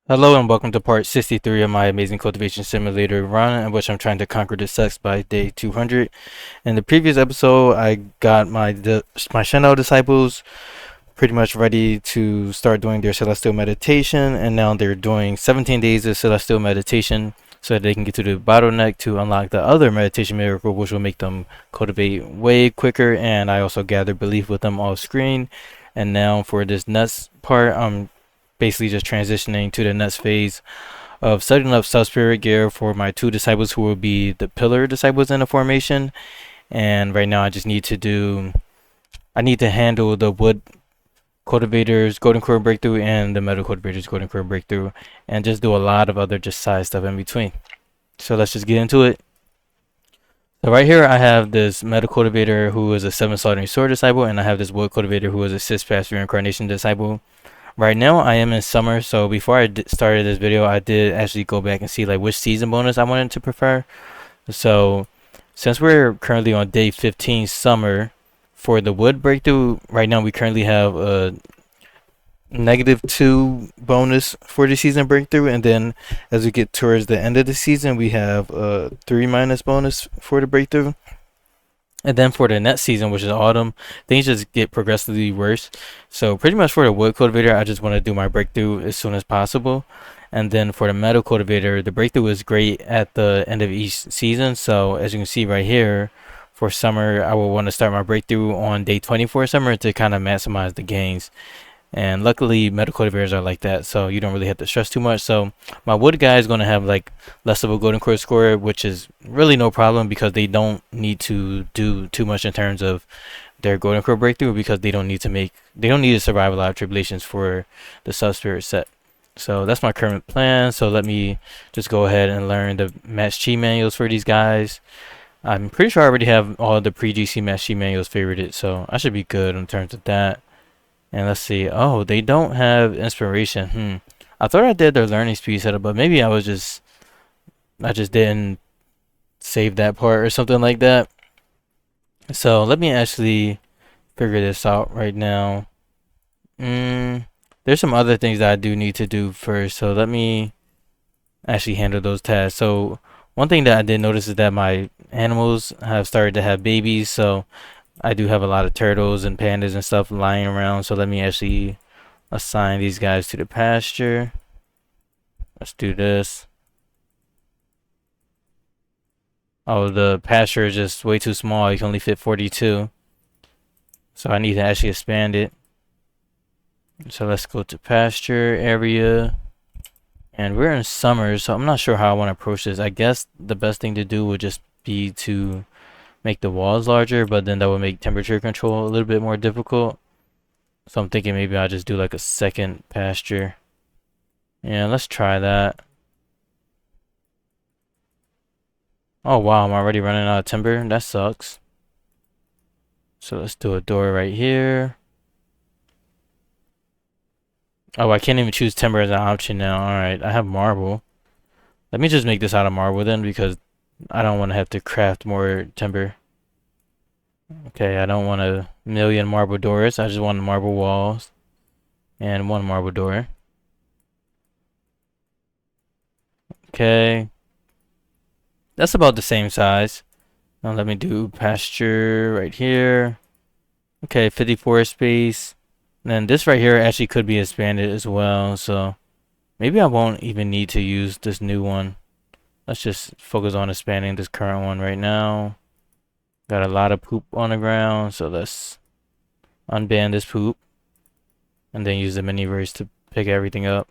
Hello and welcome to part 63 of my amazing cultivation simulator run in which I'm trying to conquer the sects by day 200. In the previous episode, I got my Shadow disciples pretty much ready to start doing their celestial meditation, and now they're doing 17 days of celestial meditation so that they can get to the bottleneck to unlock the other meditation miracle, which will make them cultivate way quicker. And I also gather belief with them off screen. And now for this next part, I'm basically just transitioning to the next phase of setting up sub-spirit gear for my two disciples who will be the pillar disciples in the formation. And right now I need to handle the wood cultivators golden core breakthrough and the metal cultivators golden core breakthrough, and just do a lot of other just side stuff in between. So let's just get into it. So right here I have this metal cultivator who is a 7 slaughtering sword disciple, and I have this wood cultivator who is a 6 fast reincarnation disciple. Right now I am in summer, so before I started this video, I did actually go back and see like which season bonus I wanted to prefer. So since we're currently on day 15 summer, for the wood breakthrough, right now we currently have a -2 bonus for the season breakthrough, and then as we get towards the end of the season, we have a 3 minus bonus for the breakthrough. And then for the next season, which is autumn, things just get progressively worse. So pretty much for the wood cultivator, I just want to do my breakthrough as soon as possible. And then for the metal cultivator, the breakthrough is great at the end of each season. So as you can see right here, for summer, I will want to start my breakthrough on day 24 summer to kind of maximize the gains. And luckily metal cultivators are like that, so you don't really have to stress too much. So my wood guy is going to have like less of a golden core score, which is really no problem because they don't need to do too much in terms of their golden core breakthrough, because they don't need to survive a lot of tribulations for the sub spirit set. So that's my current plan. So let me just go ahead and learn the match chi manuals for these guys. I'm pretty sure I already have all the pre-GC match chi manuals favorited, so I should be good in terms of that. And let's see. Oh, they don't have inspiration. I thought I did their learning speed setup, but maybe I just didn't save that part or something like that. So let me actually figure this out right now. There's some other things that I do need to do first, so let me actually handle those tasks. So one thing that I did notice is that my animals have started to have babies, so I do have a lot of turtles and pandas and stuff lying around. So let me actually assign these guys to the pasture. Let's do this. Oh, the pasture is just way too small. You can only fit 42. So I need to actually expand it. So let's go to pasture area. And we're in summer, so I'm not sure how I want to approach this. I guess the best thing to do would just be to make the walls larger, but then that would make temperature control a little bit more difficult. So I'm thinking maybe I'll just do like a second pasture. Yeah, let's try that. Oh wow, I'm already running out of timber. That sucks. So let's do a door right here. Oh, I can't even choose timber as an option now. Alright, I have marble. Let me just make this out of marble then, because I don't want to have to craft more timber. Okay, I don't want a million marble doors. I just want marble walls and one marble door. Okay, that's about the same size. Now let me do pasture right here. Okay, 54 space. And then this right here actually could be expanded as well, so maybe I won't even need to use this new one. Let's just focus on expanding this current one right now. Got a lot of poop on the ground, so let's unban this poop and then use the mini race to pick everything up.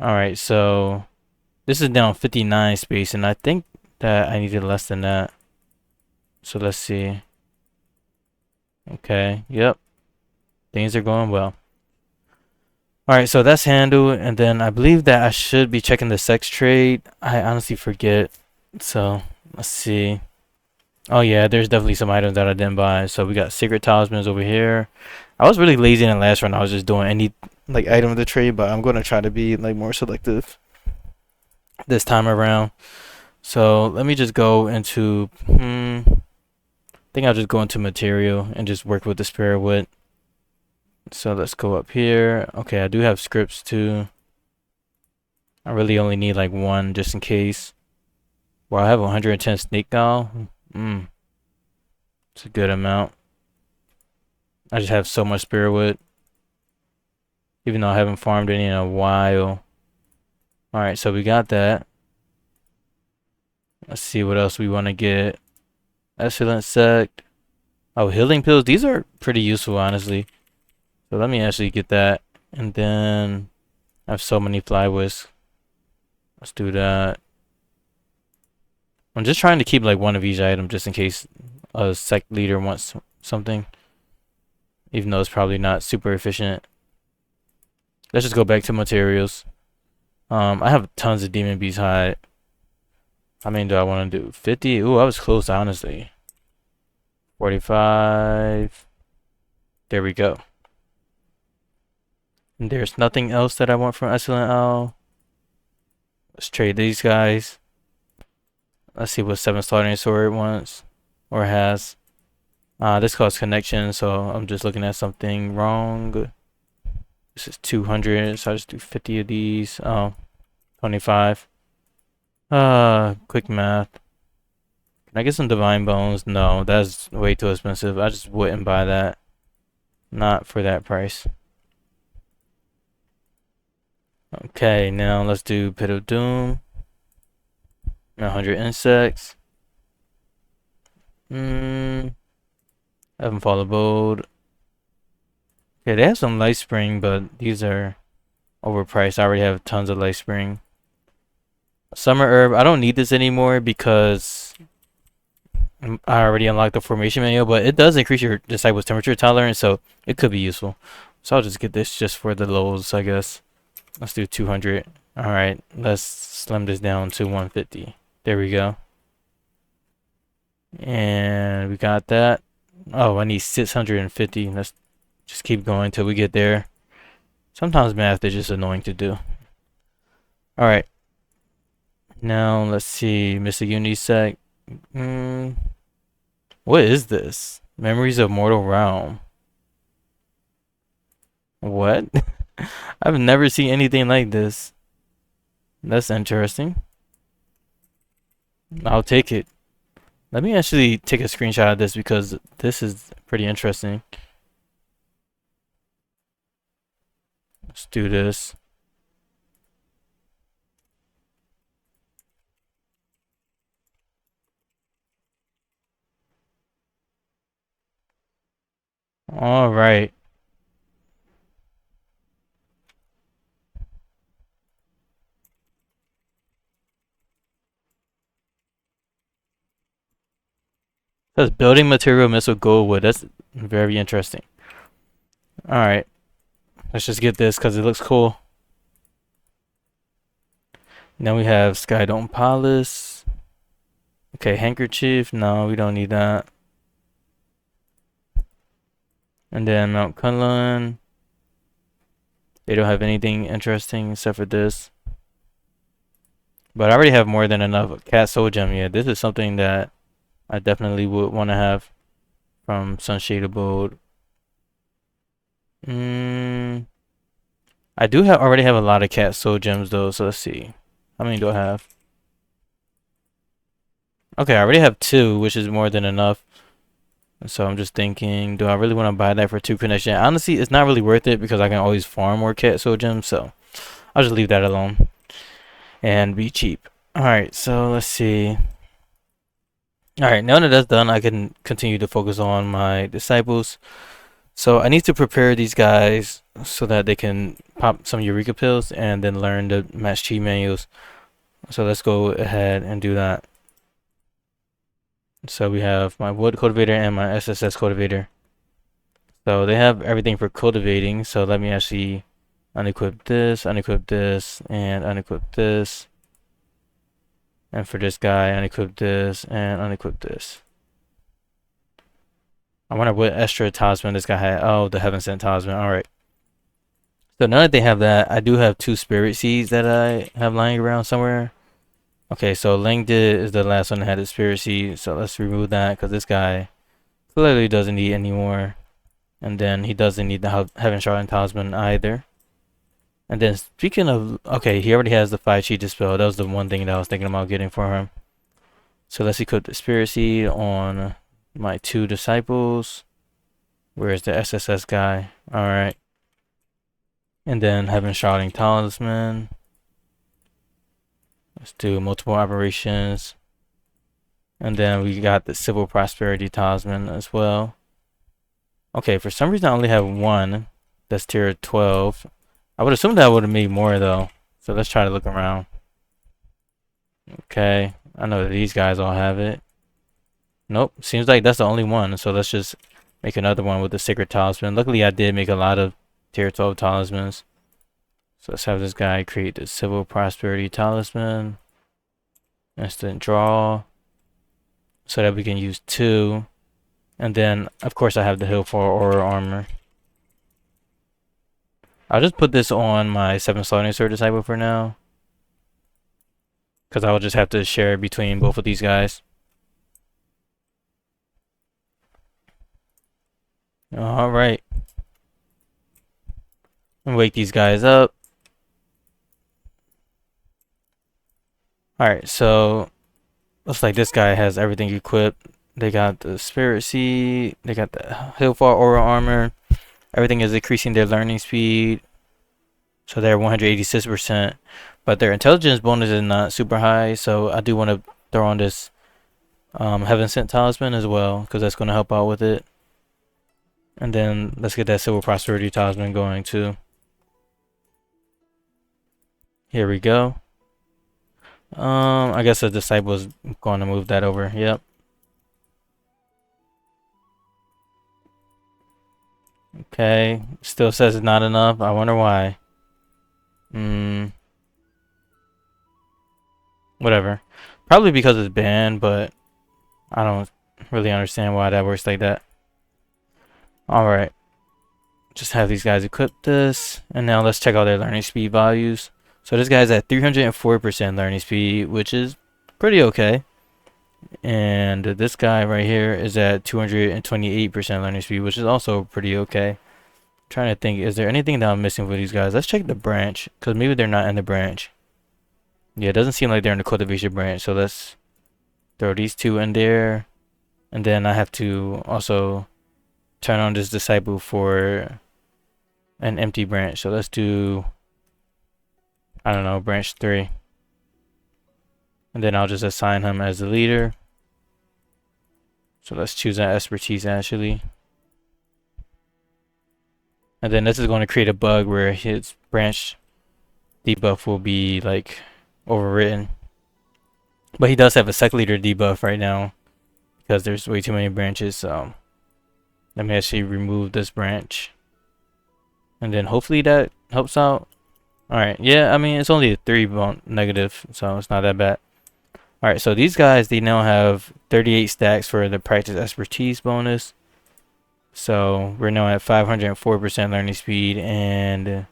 Alright, so this is down 59 space, and I think that I needed less than that. So let's see. Okay, yep. Things are going well. Alright, so that's handled, and then I believe that I should be checking the sex trade. I honestly forget. So let's see. Oh yeah, there's definitely some items that I didn't buy. So we got secret talismans over here. I was really lazy in the last run. I was just doing any like item of the trade, but I'm gonna try to be like more selective this time around. So let me just go into I think I'll just go into material and just work with the spirit wood. So let's go up here. Okay, I do have scripts too. I really only need like one just in case. Well, I have 110 snake now. It's a good amount. I just have so much spirit wood, even though I haven't farmed any in a while. Alright, so we got that. Let's see what else we want to get. Excellent Sect. Oh, healing pills. These are pretty useful, honestly. So let me actually get that. And then I have so many flywhisks. Let's do that. I'm just trying to keep like one of each item just in case a sect leader wants something. Even though it's probably not super efficient. Let's just go back to materials. I have tons of demon beast hide. How many do I want to do? 50? Ooh, I was close, honestly. 45. There we go. And there's nothing else that I want from Excellent Owl. Let's trade these guys. Let's see what 7 Slaughtering Sword wants or has. This costs connection, so I'm just looking at something wrong. This is 200, so I just do 50 of these. Oh, 25. Quick math. Can I get some Divine Bones? No, that's way too expensive. I just wouldn't buy that. Not for that price. Okay, now let's do Pit of Doom. 100 insects. Heaven Fall Abode. Okay, they have some Light Spring, but these are overpriced. I already have tons of Light Spring. Summer Herb. I don't need this anymore because I already unlocked the formation manual, but it does increase your disciple's temperature tolerance, so it could be useful. So I'll just get this just for the lows, I guess. Let's do 200. Alright, let's slim this down to 150. There we go. And we got that. Oh, I need 650. Let's just keep going till we get there. Sometimes math is just annoying to do. Alright. Now, let's see. Mr. Unisec. What is this? Memories of Mortal Realm. What? I've never seen anything like this. That's interesting. I'll take it. Let me actually take a screenshot of this because this is pretty interesting. Let's do this. All right. That's building material missile gold wood. That's very interesting. All right. Let's just get this because it looks cool. Now we have Skydome Palace. Okay, handkerchief. No, we don't need that. And then Mount Kunlun. They don't have anything interesting except for this. But I already have more than enough cat soul gem. Yeah, this is something that I definitely would want to have from Sunshade Abode. I do have already have a lot of cat soul gems though, so let's see. How many do I have? Okay, I already have 2, which is more than enough. So I'm just thinking, do I really want to buy that for 2 connection? Honestly, it's not really worth it because I can always farm more cat soul gems, so I'll just leave that alone and be cheap. Alright, so let's see. Alright, now that that's done, I can continue to focus on my disciples. So I need to prepare these guys so that they can pop some Eureka pills and then learn the match chi manuals. So let's go ahead and do that. So we have my wood cultivator and my SSS cultivator. So they have everything for cultivating. So let me actually unequip this, and unequip this. And for this guy, unequip this and unequip this. I wonder what extra talisman this guy had. Oh, the Heaven Sent talisman. Alright. So now that they have that, I do have 2 spirit seeds that I have lying around somewhere. Okay, so Langdid is the last one that had the spirit seed. So let's remove that because this guy clearly doesn't need any more. And then he doesn't need the Heaven Shrouding Talisman either. And then speaking of, okay, he already has the 5 Chi Dispel. That was the one thing that I was thinking about getting for him. So let's equip the Spirit Seed on my 2 disciples. Where's the SSS guy? Alright. And then Heaven Shrouding Talisman. Let's do multiple operations. And then we got the Civil Prosperity Talisman as well. Okay, for some reason I only have 1. That's tier 12. I would assume that I would have made more though. So let's try to look around. Okay, I know that these guys all have it. Nope, seems like that's the only one. So let's just make another one with the Sacred Talisman. Luckily I did make a lot of tier 12 talismans. So let's have this guy create the Civil Prosperity Talisman. Instant draw. So that we can use 2. And then, of course, I have the Hill for Aura Armor. I'll just put this on my 7 Slaughtering Sword Disciple for now. Because I will just have to share between both of these guys. Alright. Wake these guys up. Alright, so looks like this guy has everything equipped. They got the Spirit Seed, they got the Hillfall Aura Armor. Everything is increasing their learning speed. So they're 186%. But their intelligence bonus is not super high. So I do want to throw on this Heaven Sent Talisman as well, because that's going to help out with it. And then let's get that Civil Prosperity Talisman going too. Here we go. I guess the disciple is going to move that over. Yep. Okay. Still says it's not enough. I wonder why. Whatever. Probably because it's banned, but I don't really understand why that works like that. Alright. Just have these guys equip this. And now let's check out their learning speed values. So this guy's at 304% learning speed, which is pretty okay. And this guy right here is at 228% learning speed, which is also pretty okay. I'm trying to think, is there anything that I'm missing for these guys? Let's check the branch, because maybe they're not in the branch. Yeah, it doesn't seem like they're in the cultivation branch, so let's throw these 2 in there. And then I have to also turn on this disciple for an empty branch. So let's do, I don't know, branch 3. And then I'll just assign him as the leader. So let's choose that expertise actually. And then this is going to create a bug where his branch debuff will be like overwritten. But he does have a sect leader debuff right now because there's way too many branches. So let me actually remove this branch. And then hopefully that helps out. Alright, yeah, I mean, it's only a 3 negative, so it's not that bad. Alright, so these guys, they now have 38 stacks for the practice expertise bonus. So we're now at 504% learning speed, and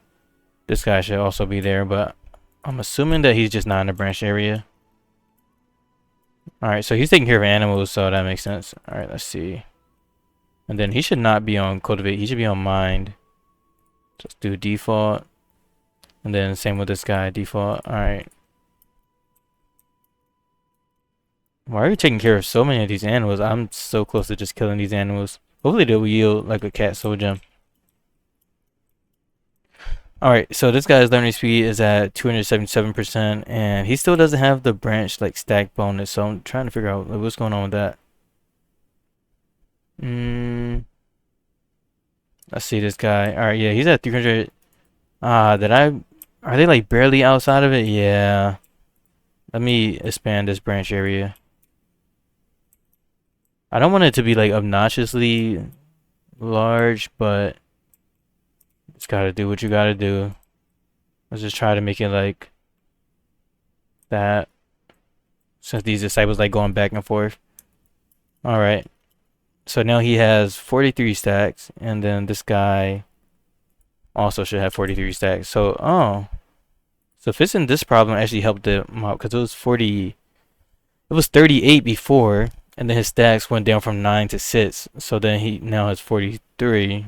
this guy should also be there, but I'm assuming that he's just not in the branch area. Alright, so he's taking care of animals, so that makes sense. Alright, let's see. And then he should not be on cultivate, he should be on mind. Just do default. And then same with this guy, default. Alright. Why are you taking care of so many of these animals? I'm so close to just killing these animals. Hopefully they'll yield like a cat soul gem. Alright, so this guy's learning speed is at 277%, and he still doesn't have the branch like stack bonus, so I'm trying to figure out like, what's going on with that. Let's see this guy. Alright, yeah, he's at 300. Are they like barely outside of it? Yeah. Let me expand this branch area. I don't want it to be like obnoxiously large, but it's gotta do what you gotta do. Let's just try to make it like that, since these disciples like going back and forth. Alright. So now he has 43 stacks, and then this guy also should have 43 stacks. So, so fixing this problem actually helped him out, because it was 38 before, and then his stacks went down from 9 to 6. So then he now has 43.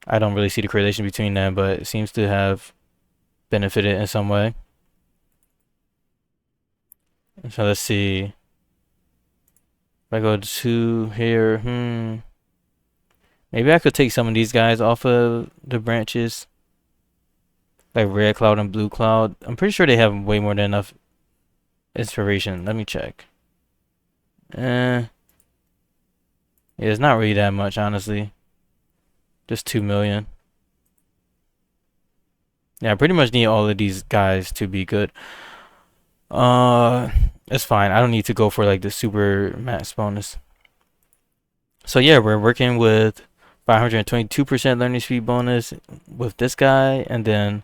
I don't really see the correlation between them, but it seems to have benefited in some way. So let's see. If I go to here, maybe I could take some of these guys off of the branches, like red cloud and blue cloud. I'm pretty sure they have way more than enough inspiration. Let me check. Yeah, it's not really that much, honestly. Just 2 million. Yeah, I pretty much need all of these guys to be good. It's fine. I don't need to go for like the super max bonus. So yeah, we're working with 522% learning speed bonus with this guy, and then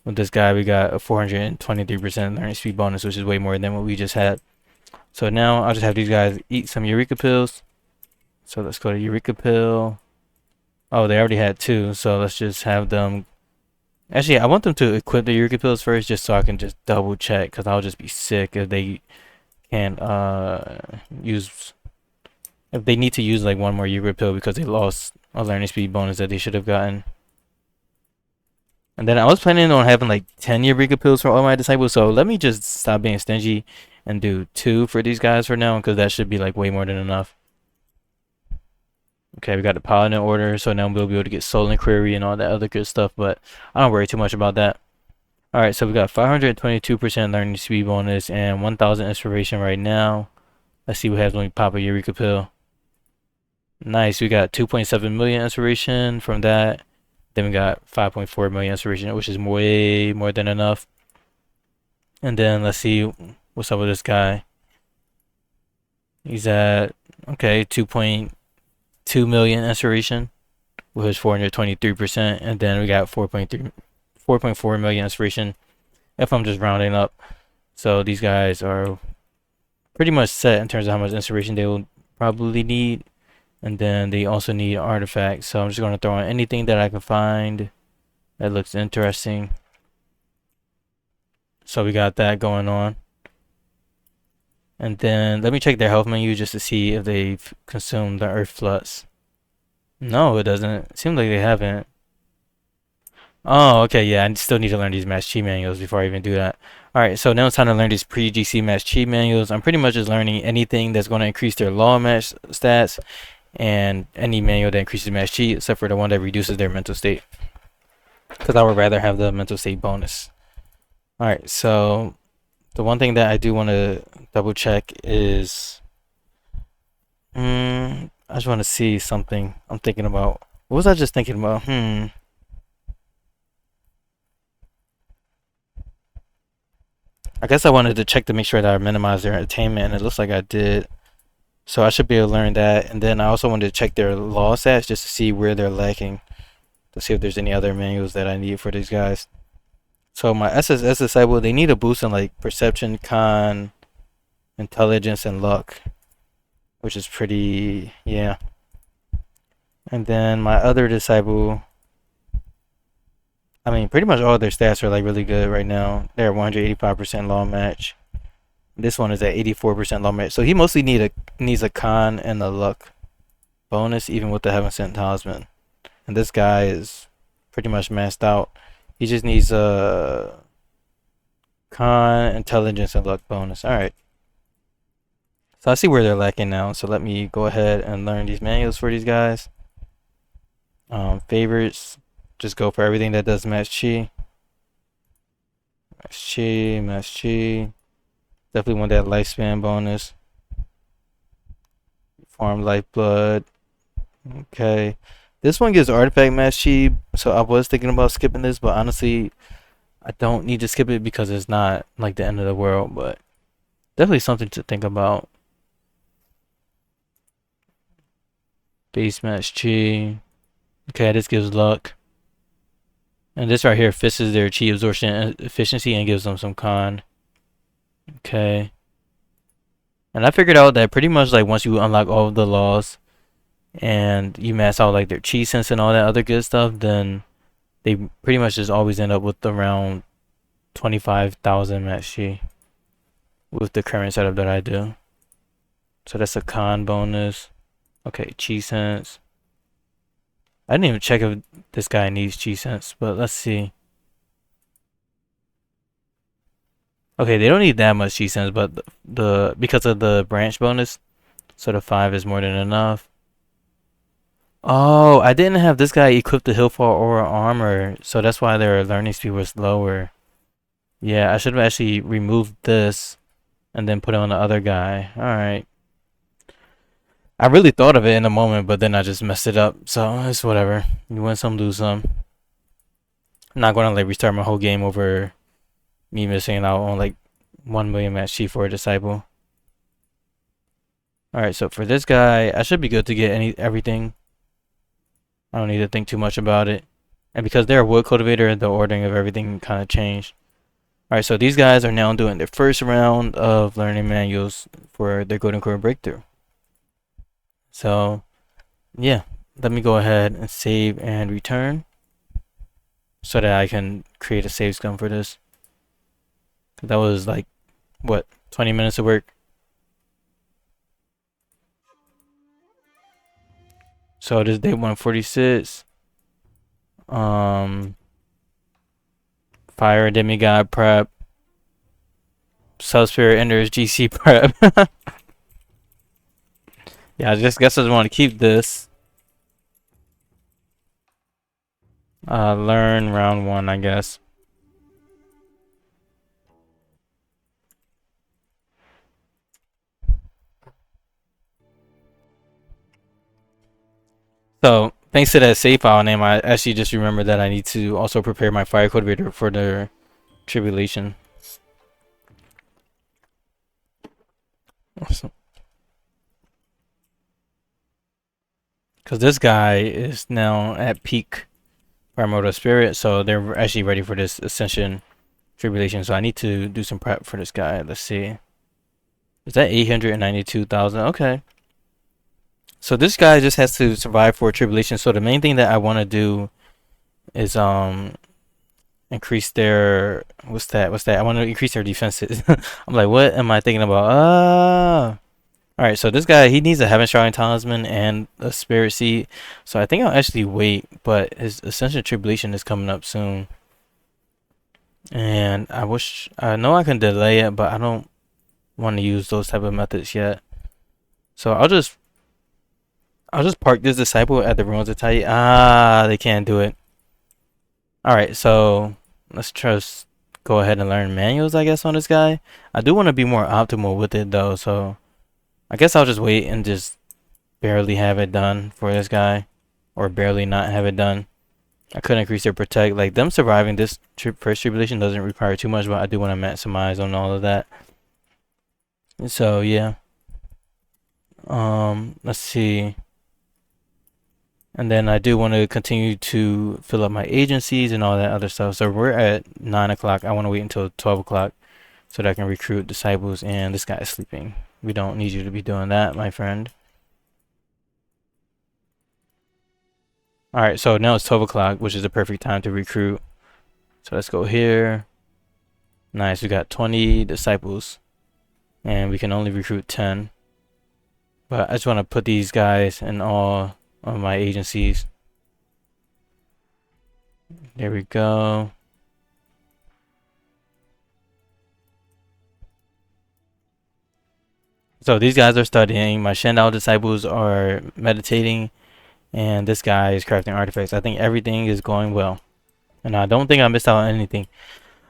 with this guy we got a 423% learning speed bonus, which is way more than what we just had. So now I'll just have these guys eat some Eureka pills. So let's go to Eureka pill. Oh, they already had 2, so let's just have them. Actually, I want them to equip the Eureka pills first, just so I can just double check, because I'll just be sick if they can't use, if they need to use like one more Eureka pill because they lost a learning speed bonus that they should have gotten. And then I was planning on having like 10 Eureka pills for all my disciples, so let me just stop being stingy and do 2 for these guys for now, because that should be like way more than enough. Okay, we got the Paladin order, so now we'll be able to get Soul Inquiry and all that other good stuff, but I don't worry too much about that. Alright, so we got 522% learning speed bonus and 1000 inspiration right now. Let's see what happens when we pop a Eureka pill. Nice, we got 2.7 million inspiration from that. Then we got 5.4 million inspiration, which is way more than enough. And then let's see what's up with this guy. He's at, okay, 2.2 million inspiration with his 423%, and then we got 4.4 million inspiration if I'm just rounding up. So these guys are pretty much set in terms of how much inspiration they will probably need, and then they also need artifacts. So I'm just going to throw on anything that I can find that looks interesting. So we got that going on. And then let me check their health menu just to see if they've consumed the Earth Flux. No, it doesn't. It seems like they haven't. Oh, okay, yeah, I still need to learn these Mass Chi manuals before I even do that. Alright, so now it's time to learn these pre-GC Mass Chi manuals. I'm pretty much just learning anything that's going to increase their law match stats, and any manual that increases Mass Chi, except for the one that reduces their mental state, because I would rather have the mental state bonus. Alright, so the one thing that I do want to double check is, I just want to see something I'm thinking about. What was I just thinking about? I guess I wanted to check to make sure that I minimized their attainment, and it looks like I did. So I should be able to learn that. And then I also wanted to check their law stats just to see where they're lacking, to see if there's any other manuals that I need for these guys. So my SSS disciple, they need a boost in like perception, con, intelligence, and luck, which is pretty, yeah. And then my other disciple, I mean, pretty much all their stats are like really good right now. They're at 185% law match. This one is at 84% law match. So he mostly needs a con and a luck bonus, even with the Heaven Sent Talisman. And this guy is pretty much maxed out. He just needs a con, intelligence, and luck bonus. Alright. So I see where they're lacking now. So let me go ahead and learn these manuals for these guys. Favorites. Just go for everything that does Mass Chi. Mass Chi, Mass Chi. Definitely want that lifespan bonus. Farm lifeblood. Okay. This one gives artifact Mass Chi, so I was thinking about skipping this, but honestly, I don't need to skip it because it's not like the end of the world, but definitely something to think about. Base Mass Chi. Okay, this gives luck. And this right here fixes their chi absorption efficiency and gives them some con. Okay. And I figured out that pretty much like once you unlock all of the laws and you max out like their chi sense and all that other good stuff, then they pretty much just always end up with around 25,000 max chi with the current setup that I do. So that's a con bonus. Okay, chi sense. I didn't even check if this guy needs G sense, but let's see. Okay, they don't need that much G sense, but the because of the branch bonus, so the 5 is more than enough. Oh, I didn't have this guy equipped the Hillfall Aura armor, so that's why their learning speed was lower. Yeah, I should have actually removed this and then put it on the other guy. Alright. I really thought of it in a moment, but then I just messed it up, so it's whatever. You win some, lose some. I'm not gonna like restart my whole game over me missing out on like 1 million match chi for a disciple. Alright, so for this guy, I should be good to get everything. I don't need to think too much about it. And because they're a wood cultivator, the ordering of everything kind of changed. Alright, so these guys are now doing their first round of learning manuals for their Golden Core breakthrough. So, yeah, let me go ahead and save and return so that I can create a save scum for this. That was like, what, 20 minutes of work? So it is day 146. Fire Demigod prep. Subspirit enters GC prep. Yeah, I just guess I just want to keep this. Learn round 1, I guess. So, thanks to that save file name, I actually just remembered that I need to also prepare my fire cultivator for the tribulation. Because this guy is now at peak Primordial Spirit, so they're actually ready for this Ascension tribulation. So I need to do some prep for this guy. Let's see. Is that 892,000? Okay. So this guy just has to survive for tribulation. So the main thing that I want to do is increase their what's that? I want to increase their defenses. I'm like, what am I thinking about? All right. So this guy, he needs a Heaven Shrouding Talisman and a Spirit Seed. So I think I'll actually wait. But his Ascension Tribulation is coming up soon, and I know I can delay it, but I don't want to use those type of methods yet. So I'll just park this disciple at the ruins of Tai. They can't do it. Alright, so let's just go ahead and learn manuals, I guess, on this guy. I do want to be more optimal with it though, so I guess I'll just wait and just barely have it done for this guy. Or barely not have it done. I could increase their protect. Like them surviving this first tribulation doesn't require too much, but I do want to maximize on all of that. So yeah. Let's see. And then I do want to continue to fill up my agencies and all that other stuff. So we're at 9 o'clock. I want to wait until 12 o'clock so that I can recruit disciples. And this guy is sleeping. We don't need you to be doing that, my friend. Alright, so now it's 12 o'clock, which is the perfect time to recruit. So let's go here. Nice, we got 20 disciples. And we can only recruit 10. But I just want to put these guys in all of my agencies. There we go. So these guys are studying. My Shandao disciples are meditating. And this guy is crafting artifacts. I think everything is going well. And I don't think I missed out on anything.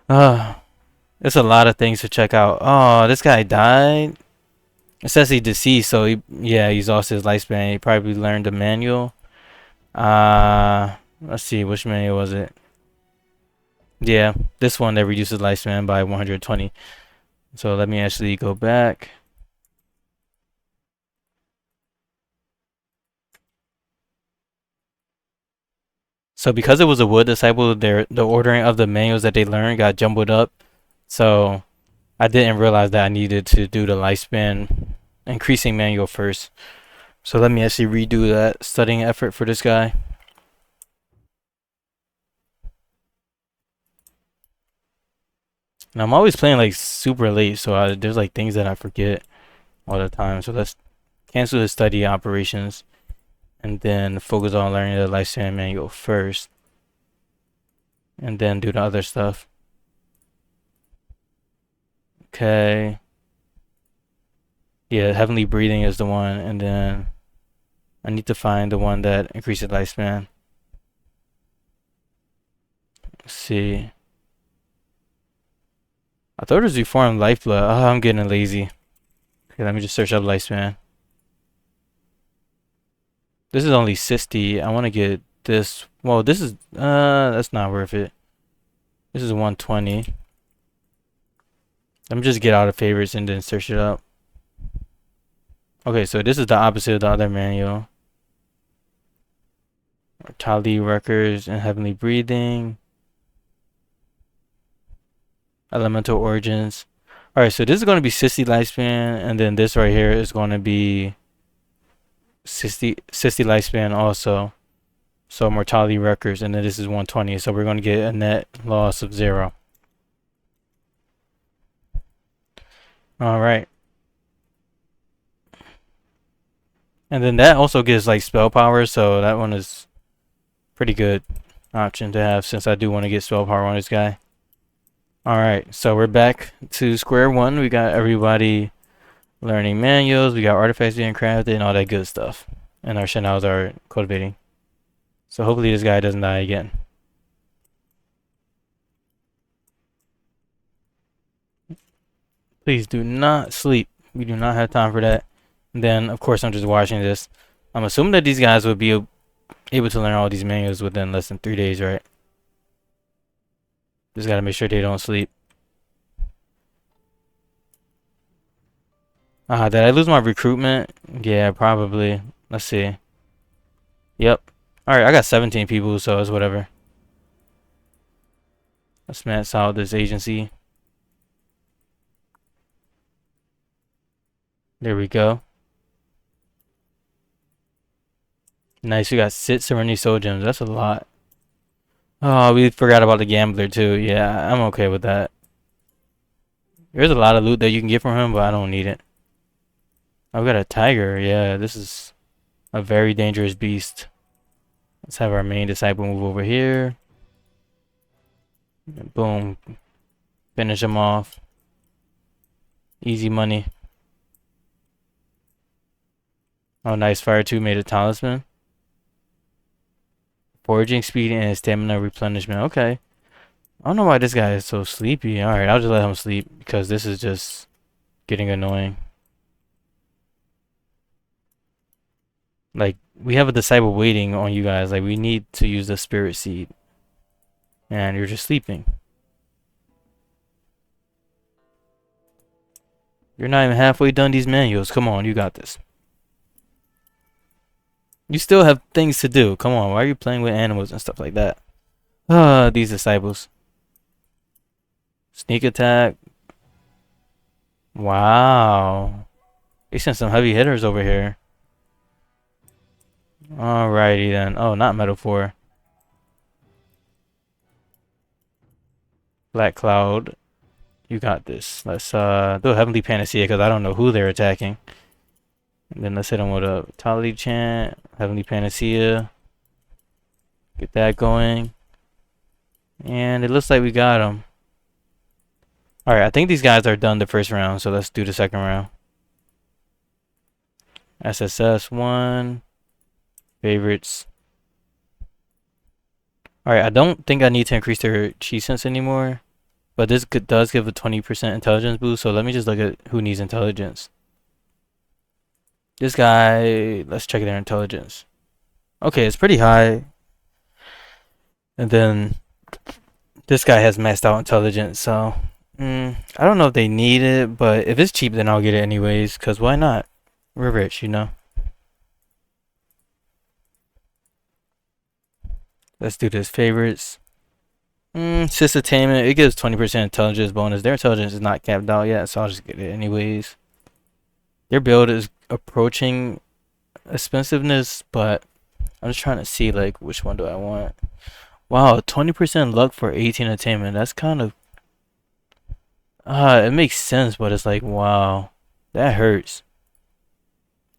There's a lot of things to check out. Oh, this guy died. It says he deceased, so he's lost his lifespan. He probably learned the manual. Let's see, which manual was it? Yeah, this one that reduces lifespan by 120. So let me actually go back. So because it was a wood disciple, the ordering of the manuals that they learned got jumbled up. So I didn't realize that I needed to do the lifespan increasing manual first. So let me actually redo that studying effort for this guy. And I'm always playing like super late, so there's like things that I forget all the time. So let's cancel his study operations. and then focus on learning the lifespan manual first, and then do the other stuff. Okay. Yeah, heavenly breathing is the one, and then I need to find the one that increases lifespan. Let's see. I thought it was reformed lifeblood. Oh, I'm getting lazy. Okay, let me just search up lifespan. This is only 60. I want to get this. Well, this is that's not worth it. This is 120. Let me just get out of favorites and then search it up. Okay, so this is the opposite of the other manual. Mortality records and heavenly breathing. Elemental origins. Alright, so this is going to be 60 lifespan, and then this right here is going to be 60 lifespan also. So mortality records, and then this is 120. So we're going to get a net loss of 0. Alright. And then that also gives like spell power, so that one is pretty good option to have since I do want to get spell power on this guy. Alright, so we're back to square one. We got everybody learning manuals, we got artifacts being crafted, and all that good stuff. And our Shenals are cultivating. So hopefully this guy doesn't die again. Please do not sleep. We do not have time for that. And then, of course, I'm just watching this. I'm assuming that these guys would be able to learn all these manuals within less than 3 days, right? Just gotta make sure they don't sleep. Did I lose my recruitment? Yeah, probably. Let's see. Yep. Alright, I got 17 people, so it's whatever. Let's max out this agency. There we go. Nice, we got 6 Serenity Soul Gems. That's a lot. Oh, we forgot about the Gambler too. Yeah, I'm okay with that. There's a lot of loot that you can get from him, but I don't need it. I've got a tiger. Yeah, this is a very dangerous beast. Let's have our main disciple move over here. And boom. Finish him off. Easy money. Oh, nice. Fire 2 made a talisman. Foraging speed and stamina replenishment. Okay. I don't know why this guy is so sleepy. Alright, I'll just let him sleep because this is just getting annoying. Like, we have a disciple waiting on you guys. Like, we need to use the spirit seed. And you're just sleeping. You're not even halfway done these manuals. Come on, you got this. You still have things to do. Come on, why are you playing with animals and stuff like that? These disciples. Sneak attack. Wow. They sent some heavy hitters over here. Alrighty then. Oh, not metaphor. Black Cloud. You got this. Let's do a Heavenly Panacea because I don't know who they're attacking. And then let's hit them with a Tali Chant, Heavenly Panacea. Get that going. And it looks like we got them. Alright, I think these guys are done the first round, so let's do the second round. SSS 1. Favorites. Alright, I don't think I need to increase their chi sense anymore. But this does give a 20% intelligence boost, so let me just look at who needs intelligence. This guy, let's check their intelligence. Okay, it's pretty high. And then this guy has maxed out intelligence, so I don't know if they need it, but if it's cheap, then I'll get it anyways, because why not? We're rich, you know? Let's do this. Favorites. Systainment, it gives 20% intelligence bonus. Their intelligence is not capped out yet, so I'll just get it anyways. Their build is approaching expensiveness, but I'm just trying to see like which one do I want. Wow, 20% luck for 18 attainment. That's kind of it makes sense, but it's like wow, that hurts.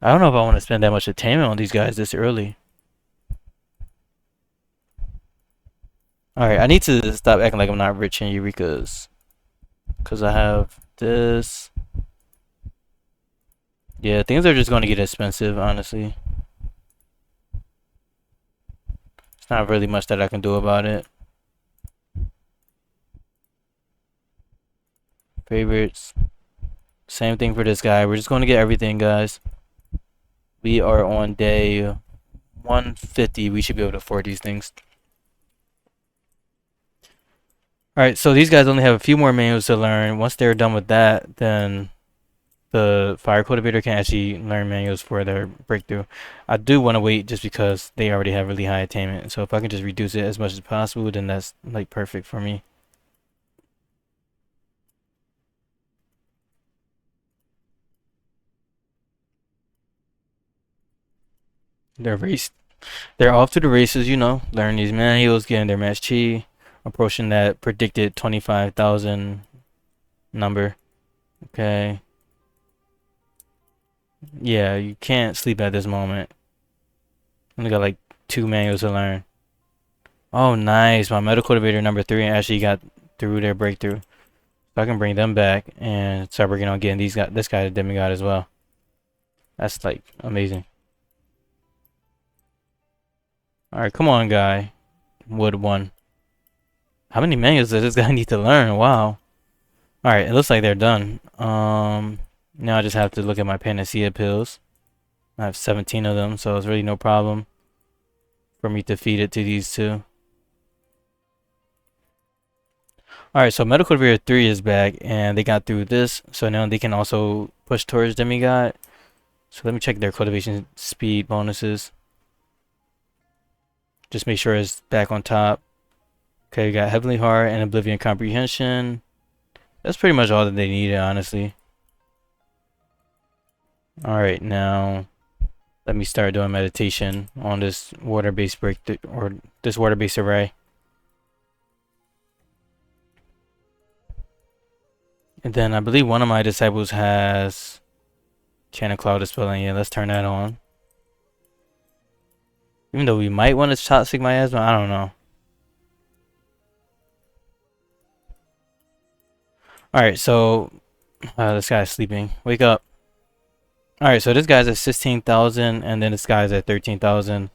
I don't know if I want to spend that much attainment on these guys this early. Alright, I need to stop acting like I'm not rich in Eureka's. Because I have this. Yeah, things are just going to get expensive, honestly. It's not really much that I can do about it. Favorites. Same thing for this guy. We're just going to get everything, guys. We are on day 150. We should be able to afford these things. Alright, so these guys only have a few more manuals to learn. Once they're done with that, then the fire cultivator can actually learn manuals for their breakthrough. I do want to wait just because they already have really high attainment. So if I can just reduce it as much as possible, then that's like perfect for me. They're race. They're off to the races, you know. Learn these manuals, getting their match chi, approaching that predicted 25,000 number. Okay. Yeah, you can't sleep at this moment. Only got like 2 manuals to learn. Oh, nice. My medical cultivator number 3 actually got through their breakthrough. So I can bring them back and start working on getting this guy a demigod as well. That's like amazing. Alright, come on, guy. Wood 1. How many manuals does this guy need to learn? Wow. Alright, it looks like they're done. Now I just have to look at my panacea pills. I have 17 of them, so it's really no problem for me to feed it to these two. Alright, so Medical Career 3 is back, and they got through this, so now they can also push towards Demigod. So let me check their cultivation speed bonuses. Just make sure it's back on top. Okay, we got Heavenly Heart and Oblivion Comprehension. That's pretty much all that they needed, honestly. Alright, now let me start doing meditation on this water-based breakthrough, or this water-based array. And then I believe one of my disciples has Channel Cloud Dispelling. Yeah, let's turn that on. Even though we might want to toxic miasma, I don't know. Alright, so this guy's sleeping. Wake up. Alright, so this guy's at 16,000 and then this guy's at 13,000.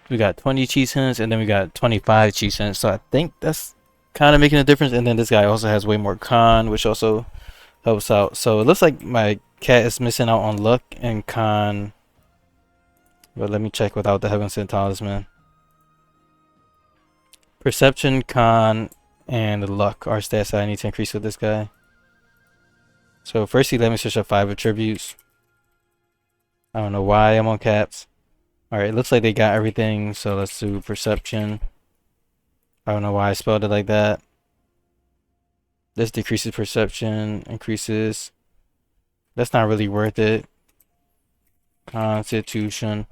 We got 20 chi cents and then we got 25 chi cents. So I think that's kind of making a difference. And then this guy also has way more con, which also helps out. So it looks like my cat is missing out on luck and con. But let me check without the Heaven Sent Talisman. Perception, con, and luck are stats that I need to increase with this guy. So firstly, let me switch up 5 attributes. I don't know why I'm on caps. Alright, it looks like they got everything, so let's do perception. I don't know why I spelled it like that. This decreases perception, increases. That's not really worth it. Constitution.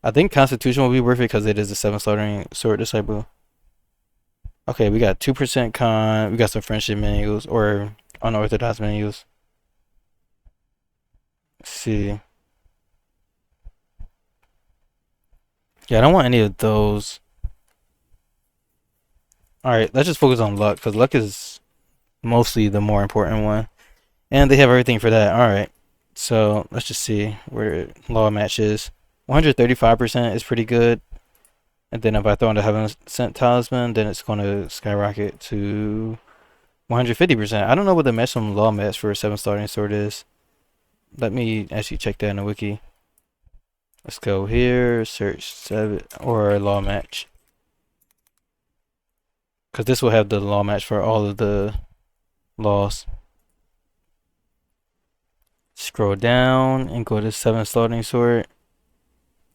I think Constitution will be worth it because it is a 7 slaughtering sword disciple. Okay, we got 2% con. We got some friendship manuals or unorthodox manuals. Let's see. Yeah, I don't want any of those. Alright, let's just focus on luck because luck is mostly the more important one. And they have everything for that. Alright. So let's just see where law match is. 135% is pretty good. And then if I throw in the Heaven Sent Talisman, then it's going to skyrocket to 150%. I don't know what the maximum law match for a 7 starting sword is. Let me actually check that in the wiki. Let's go here, search 7 or law match. Because this will have the law match for all of the laws. Scroll down and go to 7 slaughtering sword.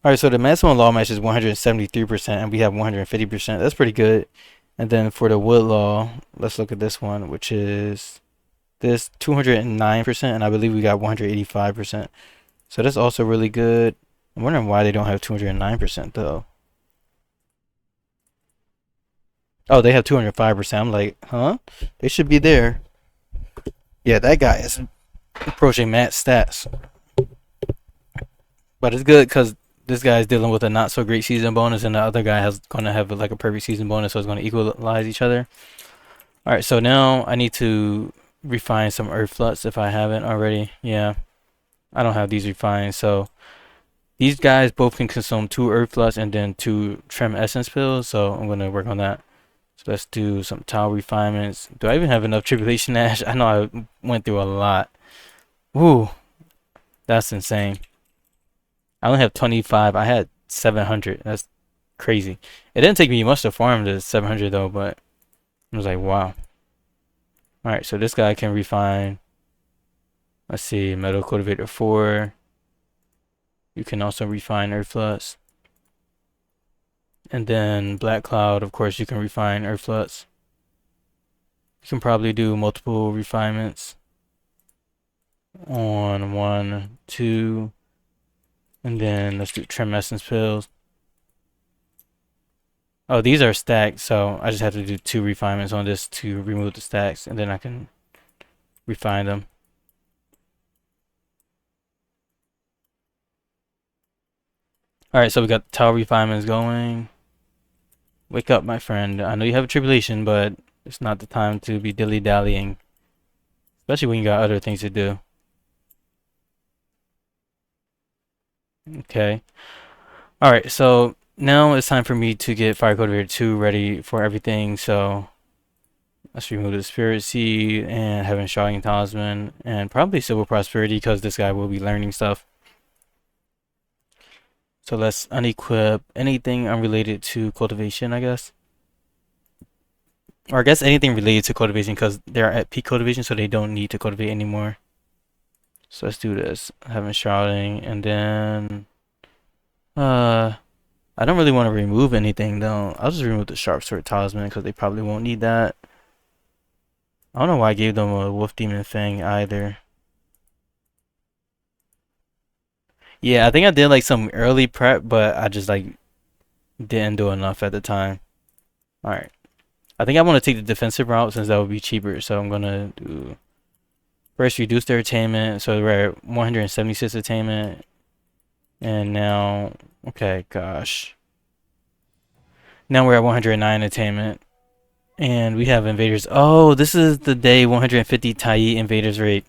Alright, so the maximum law match is 173% and we have 150%. That's pretty good. And then for the wood law, let's look at this one, which is this 209%, and I believe we got 185%. So that's also really good. I'm wondering why they don't have 209% though. Oh, they have 205%. I'm like, huh? They should be there. Yeah, that guy is approaching max stats. But it's good because this guy's dealing with a not so great season bonus, and the other guy has gonna have like a perfect season bonus, so it's gonna equalize each other. All right, so now I need to refine some Earth Flux if I haven't already. Yeah, I don't have these refined, so these guys both can consume 2 Earth Flux and then 2 Trem Essence pills, so I'm gonna work on that. So let's do some tile refinements. Do I even have enough Tribulation Ash? I know I went through a lot. Woo, that's insane. I only have 25. I had 700. That's crazy. It didn't take me much to farm the 700 though, but I was like, wow. All right, so this guy can refine. Let's see, Metal Cultivator 4. You can also refine Earth Flux. And then Black Cloud, of course, you can refine Earth Flux. You can probably do multiple refinements on 1, 2, and then let's do Trem Essence pills. Oh, these are stacked, so I just have to do 2 refinements on this to remove the stacks, and then I can refine them. Alright, so we got tile refinements going. Wake up, my friend. I know you have a tribulation, but it's not the time to be dilly-dallying. Especially when you got other things to do. Okay. Alright, so now it's time for me to get Fire Cultivator 2 ready for everything, so let's remove the Spirit Seed and Heaven Shocking Talisman and probably Civil Prosperity because this guy will be learning stuff. So let's unequip anything unrelated to cultivation, I guess. Or I guess anything related to cultivation because they're at peak cultivation, so they don't need to cultivate anymore. So let's do this. Heaven Shrouding, and then I don't really want to remove anything though. I'll just remove the Sharp Sword Talisman because they probably won't need that. I don't know why I gave them a Wolf Demon Fang either. Yeah, I think I did like some early prep, but I just like didn't do enough at the time. Alright. I think I want to take the defensive route since that would be cheaper. So I'm gonna do first reduce their attainment. So we're at 176 attainment. And now okay, gosh. Now we're at 109 attainment. And we have invaders. Oh, this is the day 150 Tai invaders rate.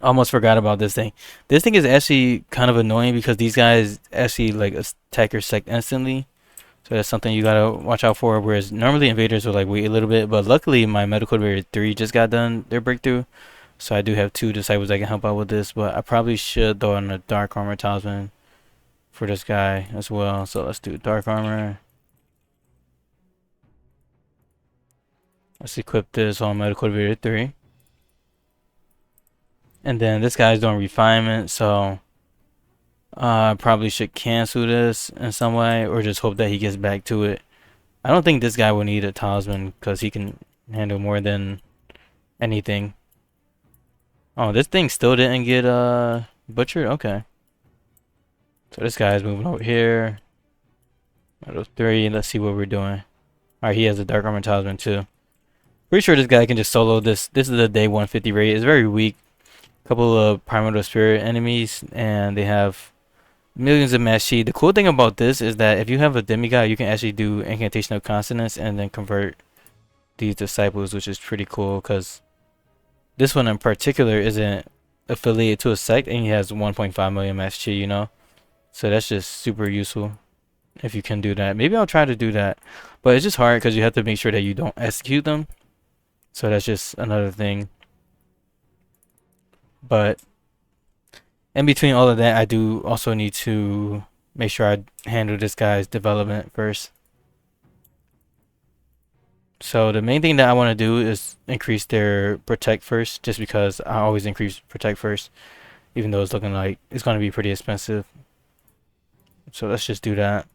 Almost forgot about this thing. This thing is actually kind of annoying because these guys actually like attack your sect instantly. So that's something you gotta watch out for. Whereas normally invaders will like wait a little bit, but luckily my medical barrier 3 just got done their breakthrough. So I do have 2 disciples that can help out with this, but I probably should throw in a dark armor talisman for this guy as well. So let's do dark armor. Let's equip this on medical barrier 3. And then this guy's doing refinement, so I probably should cancel this in some way or just hope that he gets back to it. I don't think this guy will need a talisman because he can handle more than anything. Oh, this thing still didn't get butchered? Okay. So this guy's moving over here. Those 3, let's see what we're doing. Alright, he has a dark armor talisman too. Pretty sure this guy can just solo this. This is the day 150 rate. It's very weak. Couple of Primordial Spirit enemies, and they have millions of mass chi. The cool thing about this is that if you have a demigod, you can actually do Incantation of Consonance and then convert these disciples, which is pretty cool because this one in particular isn't affiliated to a sect and he has 1.5 million mass chi, you know? So that's just super useful if you can do that. Maybe I'll try to do that, but it's just hard because you have to make sure that you don't execute them. So that's just another thing. But in between all of that, I do also need to make sure I handle this guy's development first. So the main thing that I want to do is increase their protect first, just because I always increase protect first, even though it's looking like it's going to be pretty expensive. So let's just do that.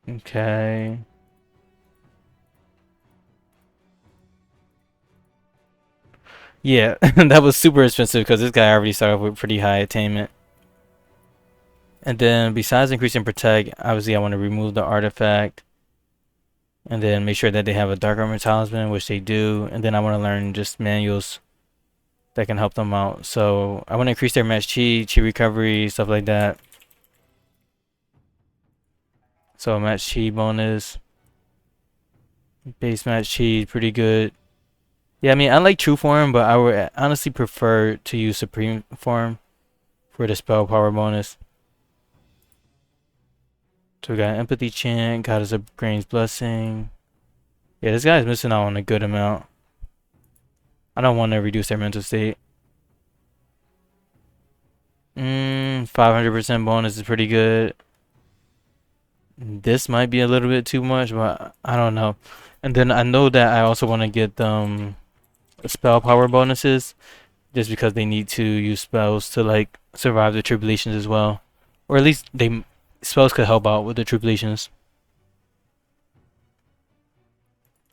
Okay. Yeah, that was super expensive because this guy already started with pretty high attainment. And then besides increasing protect, obviously I want to remove the artifact. And then make sure that they have a dark armor talisman, which they do. And then I want to learn just manuals that can help them out. So I want to increase their match chi recovery, stuff like that. So match chi bonus, base match chi, pretty good. Yeah, I mean, I like true form, but I would honestly prefer to use supreme form for the spell power bonus. So we got empathy chant, goddess of grain's blessing. Yeah, this guy's missing out on a good amount. I don't want to reduce their mental state. 500% bonus is pretty good. This might be a little bit too much, but I don't know. And then I know that I also want to get them spell power bonuses, just because they need to use spells to like survive the tribulations as well, or at least they spells could help out with the tribulations.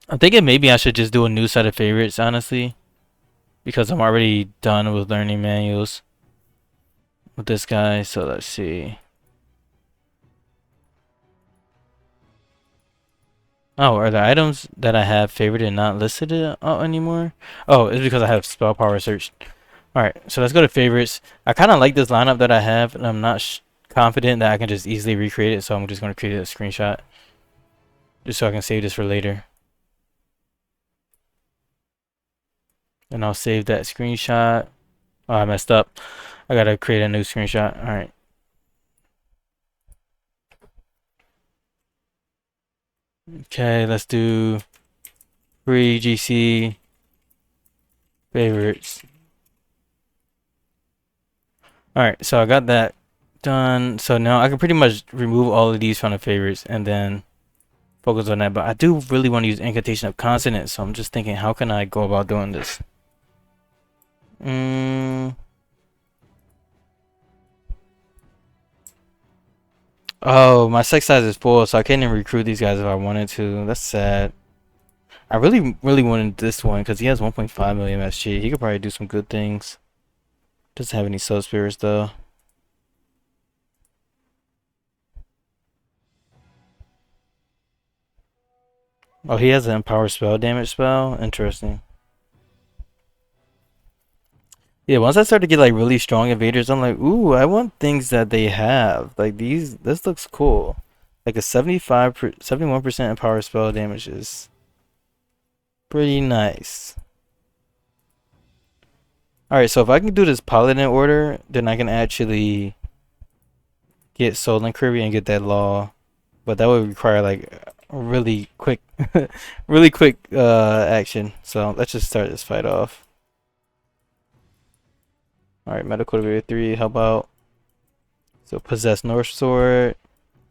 I'm thinking maybe I should just do a new set of favorites, honestly, because I'm already done with learning manuals with this guy. So let's see. Oh, are the items that I have favorited not listed anymore? Oh, it's because I have spell power searched. Alright, so let's go to favorites. I kind of like this lineup that I have, and I'm not confident that I can just easily recreate it, so I'm just going to create a screenshot just so I can save this for later. And I'll save that screenshot. Oh, I messed up. I gotta create a new screenshot. Alright. Okay, let's do free GC favorites. Alright, so I got that done. So now I can pretty much remove all of these from the favorites and then focus on that. But I do really want to use incantation of consonant, so I'm just thinking, how can I go about doing this? Oh, my sect size is full, so I can't even recruit these guys if I wanted to. That's sad. I really wanted this one because he has 1.5 million SG. He could probably do some good things. Doesn't have any soul spirits though. Oh, he has an empower spell damage spell. Interesting. Yeah, once I start to get like really strong invaders, I'm like, ooh, I want things that they have. Like these, this looks cool. Like a 71% empower spell damage is pretty nice. Alright, so if I can do this paladin order, then I can actually get Soul and Kirby and get that law. But that would require like really quick really quick action. So let's just start this fight off. Alright, medical level 3, how about so possess North Sword,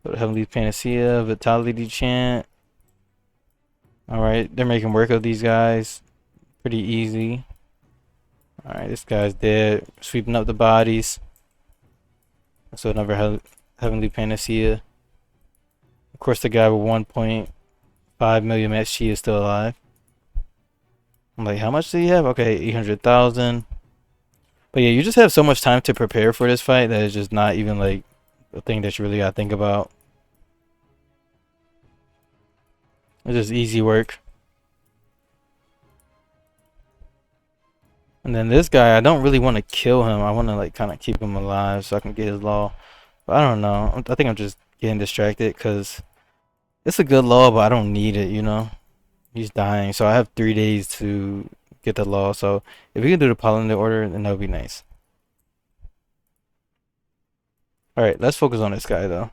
Heavenly Panacea, Vitality Chant. Alright, they're making work of these guys. Pretty easy. Alright, this guy's dead. Sweeping up the bodies. So another Heavenly Panacea. Of course, the guy with 1.5 million XP is still alive. I'm like, how much do you have? Okay, 800,000. But yeah, you just have so much time to prepare for this fight that it's just not even like a thing that you really gotta think about. It's just easy work. And then this guy, I don't really want to kill him. I want to like kind of keep him alive so I can get his law. But I don't know. I think I'm just getting distracted because it's a good law, but I don't need it, you know? He's dying. So I have 3 days to get the law. So if we can do the Paladin order, then that would be nice. Alright, let's focus on this guy though.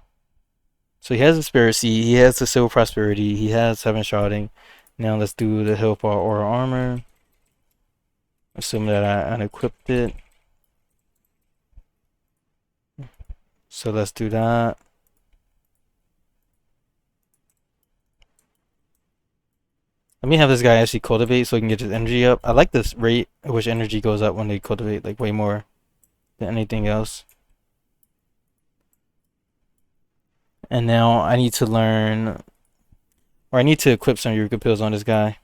So he has a Spirit Seed, he has the Civil Prosperity, he has 7 Shrouding. Now let's do the Hillfall Aura Armor. Assume that I unequipped it. So let's do that. Let me have this guy actually cultivate so he can get his energy up. I like this rate at which energy goes up when they cultivate, like way more than anything else. And now I need to learn, or I need to equip some Eureka Pills on this guy.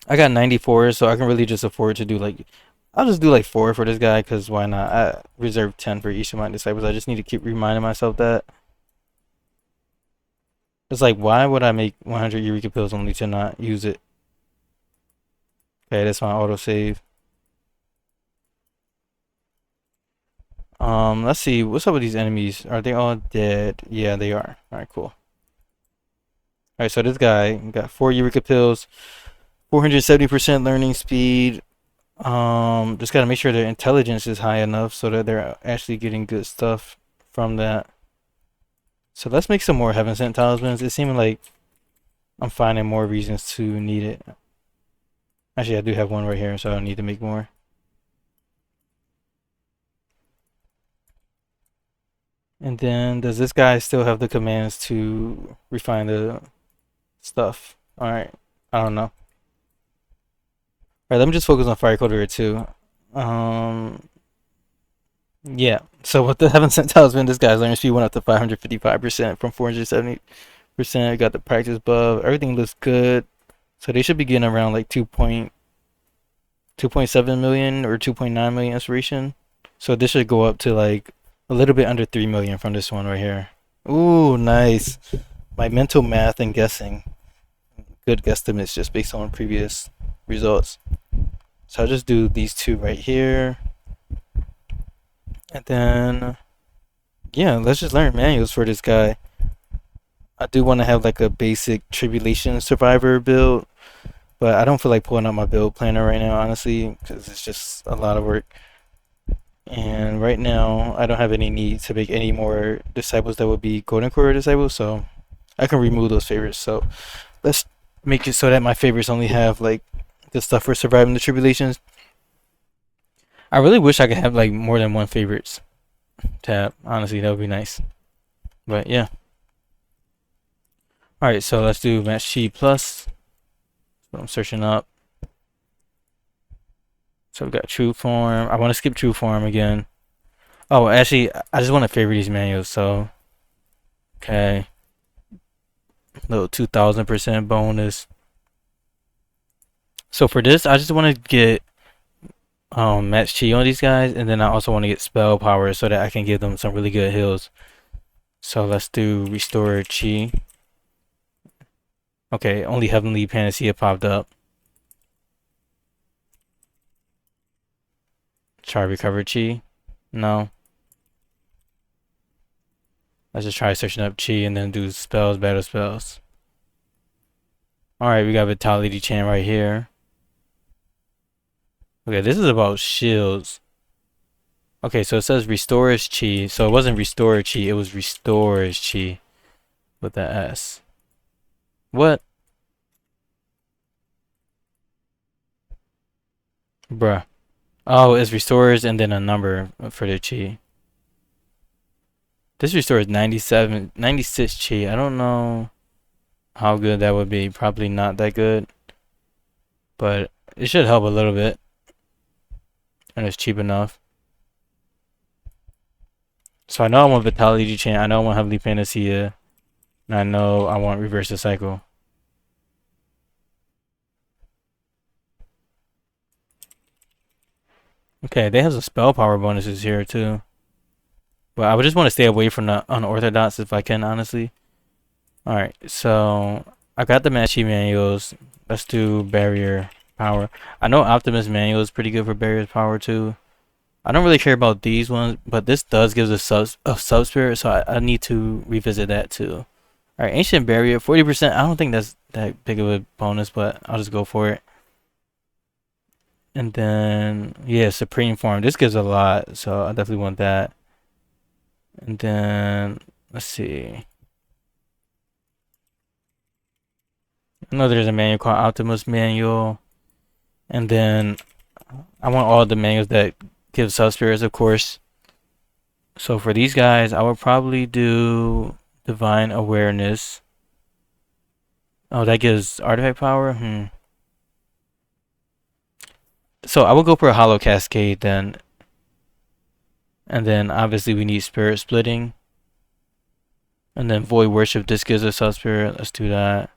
I got 94, so I can really just afford to do like, I'll just do like 4 for this guy, because why not? I reserve 10 for each of my disciples. I just need to keep reminding myself that. It's like, why would I make 100 Eureka Pills only to not use it? Okay, that's my autosave. Let's see. What's up with these enemies? Are they all dead? Yeah, they are. Alright, cool. Alright, so this guy got 4 Eureka pills, 470% learning speed. Just gotta make sure their intelligence is high enough so that they're actually getting good stuff from that. So let's make some more Heaven Sent Talismans. It seems like I'm finding more reasons to need it. Actually, I do have one right here, so I don't need to make more. And then, does this guy still have the commands to refine the stuff? Alright, I don't know. Alright, let me just focus on Fire Coder 2. Yeah. So with the Heaven Sent Talisman, this guy's learning speed went up to 555% from 470%. Got the practice buff. Everything looks good. So they should be getting around like 2.7 million or 2.9 million inspiration. So this should go up to like a little bit under 3 million from this one right here. Ooh, nice. My mental math and guessing. Good guesstimates just based on previous results. So I'll just do these two right here. And then, yeah, let's just learn manuals for this guy. I do want to have like a basic Tribulation Survivor build, but I don't feel like pulling out my build planner right now, honestly, because it's just a lot of work. And right now, I don't have any need to make any more disciples that would be Golden Core disciples, so I can remove those favorites. So let's make it so that my favorites only have like the stuff for surviving the tribulations. I really wish I could have like more than one favorites tab. Honestly, that would be nice. But yeah. Alright, so let's do match Chi plus. So I'm searching up. So we got true form. I want to skip true form again. Oh, actually, I just want to favor these manuals. So, okay, little 2000% bonus. So for this, I just want to get match Chi on these guys, and then I also want to get spell power so that I can give them some really good heals. So let's do restore Chi. Okay, only Heavenly Panacea popped up. Try recover Chi. No. Let's just try searching up Chi and then do spells, battle spells. Alright, we got Vitality Chant right here. Okay, this is about shields. Okay, so it says restores Chi. So it wasn't restore Chi, it was restores Chi with the S. What? Bruh. Oh, it's restores and then a number for the Chi. This restores 97, 96 Chi. I don't know how good that would be. Probably not that good. But it should help a little bit. And it's cheap enough. So I know I want Vitality Chant. I know I want Heavenly Panacea. And I know I want Reverse the Cycle. Okay, they have some spell power bonuses here too. But I would just want to stay away from the unorthodox if I can, honestly. Alright, so I got the matchy manuals. Let's do barrier power. I know Optimus manual is pretty good for barrier power too. I don't really care about these ones, but this does give us a sub spirit, so I need to revisit that too. Alright, ancient barrier, 40%. I don't think that's that big of a bonus, but I'll just go for it. And then yeah, supreme form. This gives a lot, so I definitely want that. And then let's see. I know there's a manual called Optimus manual. And then I want all the manuals that give sub spirits, of course. So for these guys, I would probably do divine awareness. Oh, that gives artifact power. So I will go for a hollow cascade then. And then obviously we need spirit splitting. And then void worship. This gives us sub spirit. Let's do that.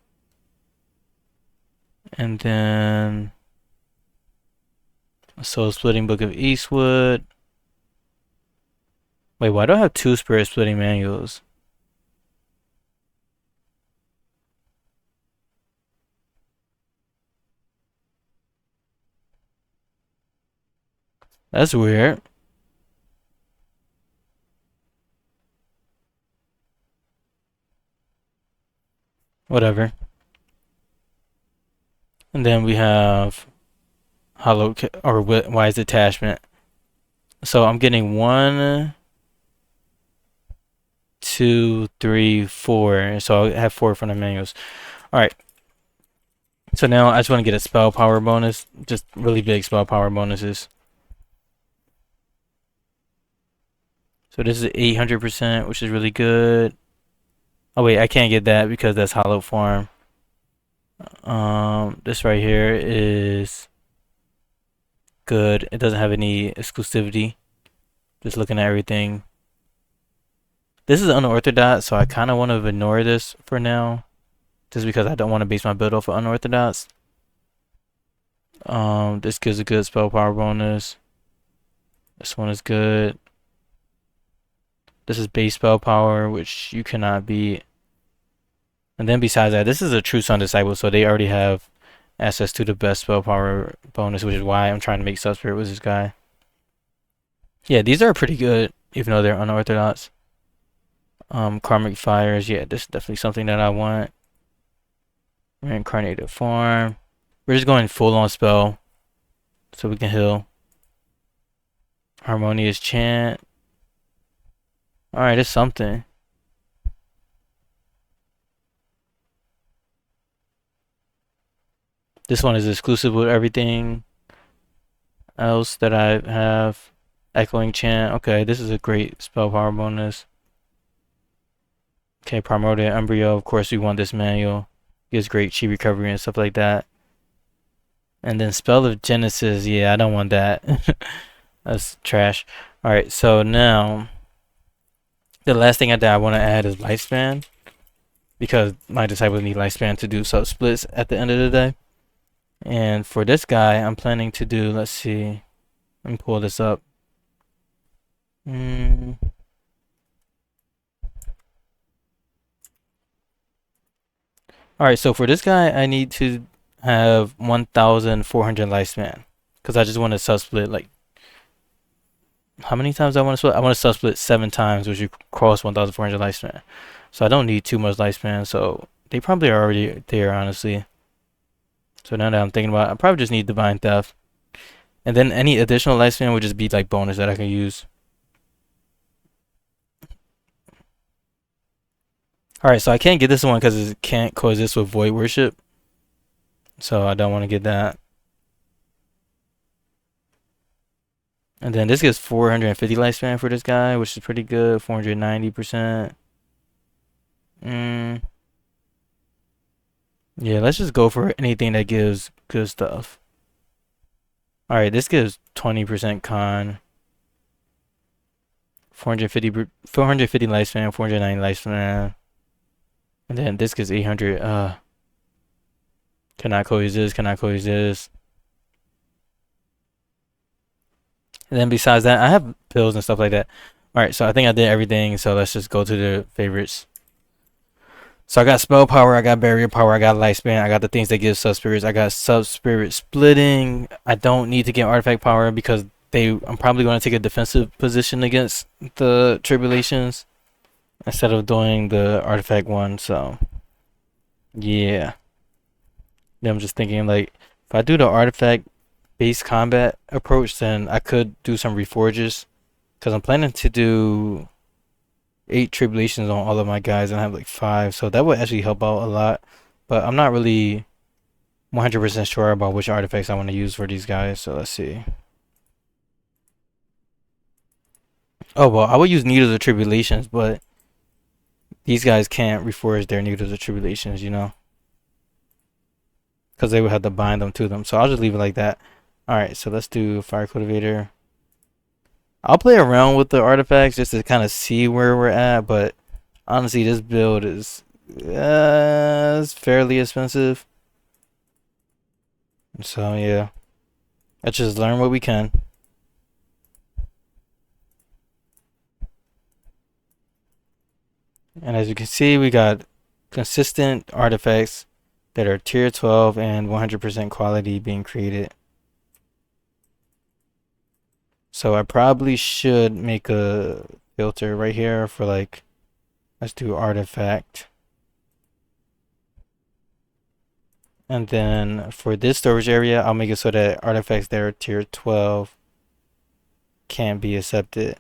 And then soul splitting book of Eastwood. Wait, why do I have two spirit splitting manuals? That's weird. Whatever. And then we have hollow or wise attachment. So I'm getting 1, 2, 3, 4. So I have 4 from the manuals. All right. So now I just want to get a spell power bonus, just really big spell power bonuses. So this is 800%, which is really good. Oh wait, I can't get that because that's hollow farm. This right here is good. It doesn't have any exclusivity. Just looking at everything. This is unorthodox, so I kind of want to ignore this for now, just because I don't want to base my build off of unorthodox. This gives a good spell power bonus. This one is good. This is base spell power, which you cannot beat. And then besides that, this is a true Sun Disciple, so they already have access to the best spell power bonus, which is why I'm trying to make Subspirit with this guy. Yeah, these are pretty good, even though they're unorthodox. Karmic Fires, yeah, this is definitely something that I want. Reincarnated Form. We're just going full on spell, so we can heal. Harmonious Chant. Alright, it's something. This one is exclusive with everything else that I have. Echoing Chant. Okay, this is a great spell power bonus. Okay, Primordial Embryo. Of course, we want this manual. Gives great chi recovery and stuff like that. And then Spell of Genesis. Yeah, I don't want that. That's trash. Alright, so now the last thing I want to add is Lifespan, because my disciples need Lifespan to do sub splits at the end of the day. And for this guy, I'm planning to do, let's see, let me pull this up. Alright, so for this guy, I need to have 1,400 lifespan, because I just want to sub split, like, how many times I want to split? I want to sub split 7 times, which would cross 1,400 lifespan. So I don't need too much lifespan, so they probably are already there, honestly. So now that I'm thinking about it, I probably just need Divine Theft. And then any additional lifespan would just be like bonus that I can use. Alright, so I can't get this one because it can't coexist with Void Worship. So I don't want to get that. And then this gives 450 lifespan for this guy, which is pretty good. 490%. Yeah, let's just go for anything that gives good stuff. Alright, this gives 20% con. 450 lifespan, 490 lifespan. And then this gives 800. Cannot coexist, cannot coexist. And then besides that, I have pills and stuff like that. Alright, so I think I did everything, so let's just go to the favorites. So I got spell power, I got barrier power, I got lifespan, I got the things that give sub spirits, I got sub spirit splitting. I don't need to get artifact power because I'm probably going to take a defensive position against the tribulations instead of doing the artifact one. So yeah, then I'm just thinking, like, if I do the artifact based combat approach, then I could do some reforges, because I'm planning to do 8 tribulations on all of my guys and I have like 5, so that would actually help out a lot. But I'm not really 100% sure about which artifacts I want to use for these guys, so let's see. Oh well, I would use Needles of Tribulations, but these guys can't reforge their Needles of Tribulations, you know, because they would have to bind them to them. So I'll just leave it like that. Alright, so let's do Fire Cultivator. I'll play around with the artifacts just to kind of see where we're at, but honestly, this build is fairly expensive. So yeah, let's just learn what we can. And as you can see, we got consistent artifacts that are tier 12 and 100% quality being created. So I probably should make a filter right here for like, let's do artifact. And then for this storage area, I'll make it so that artifacts that are tier 12 can't be accepted.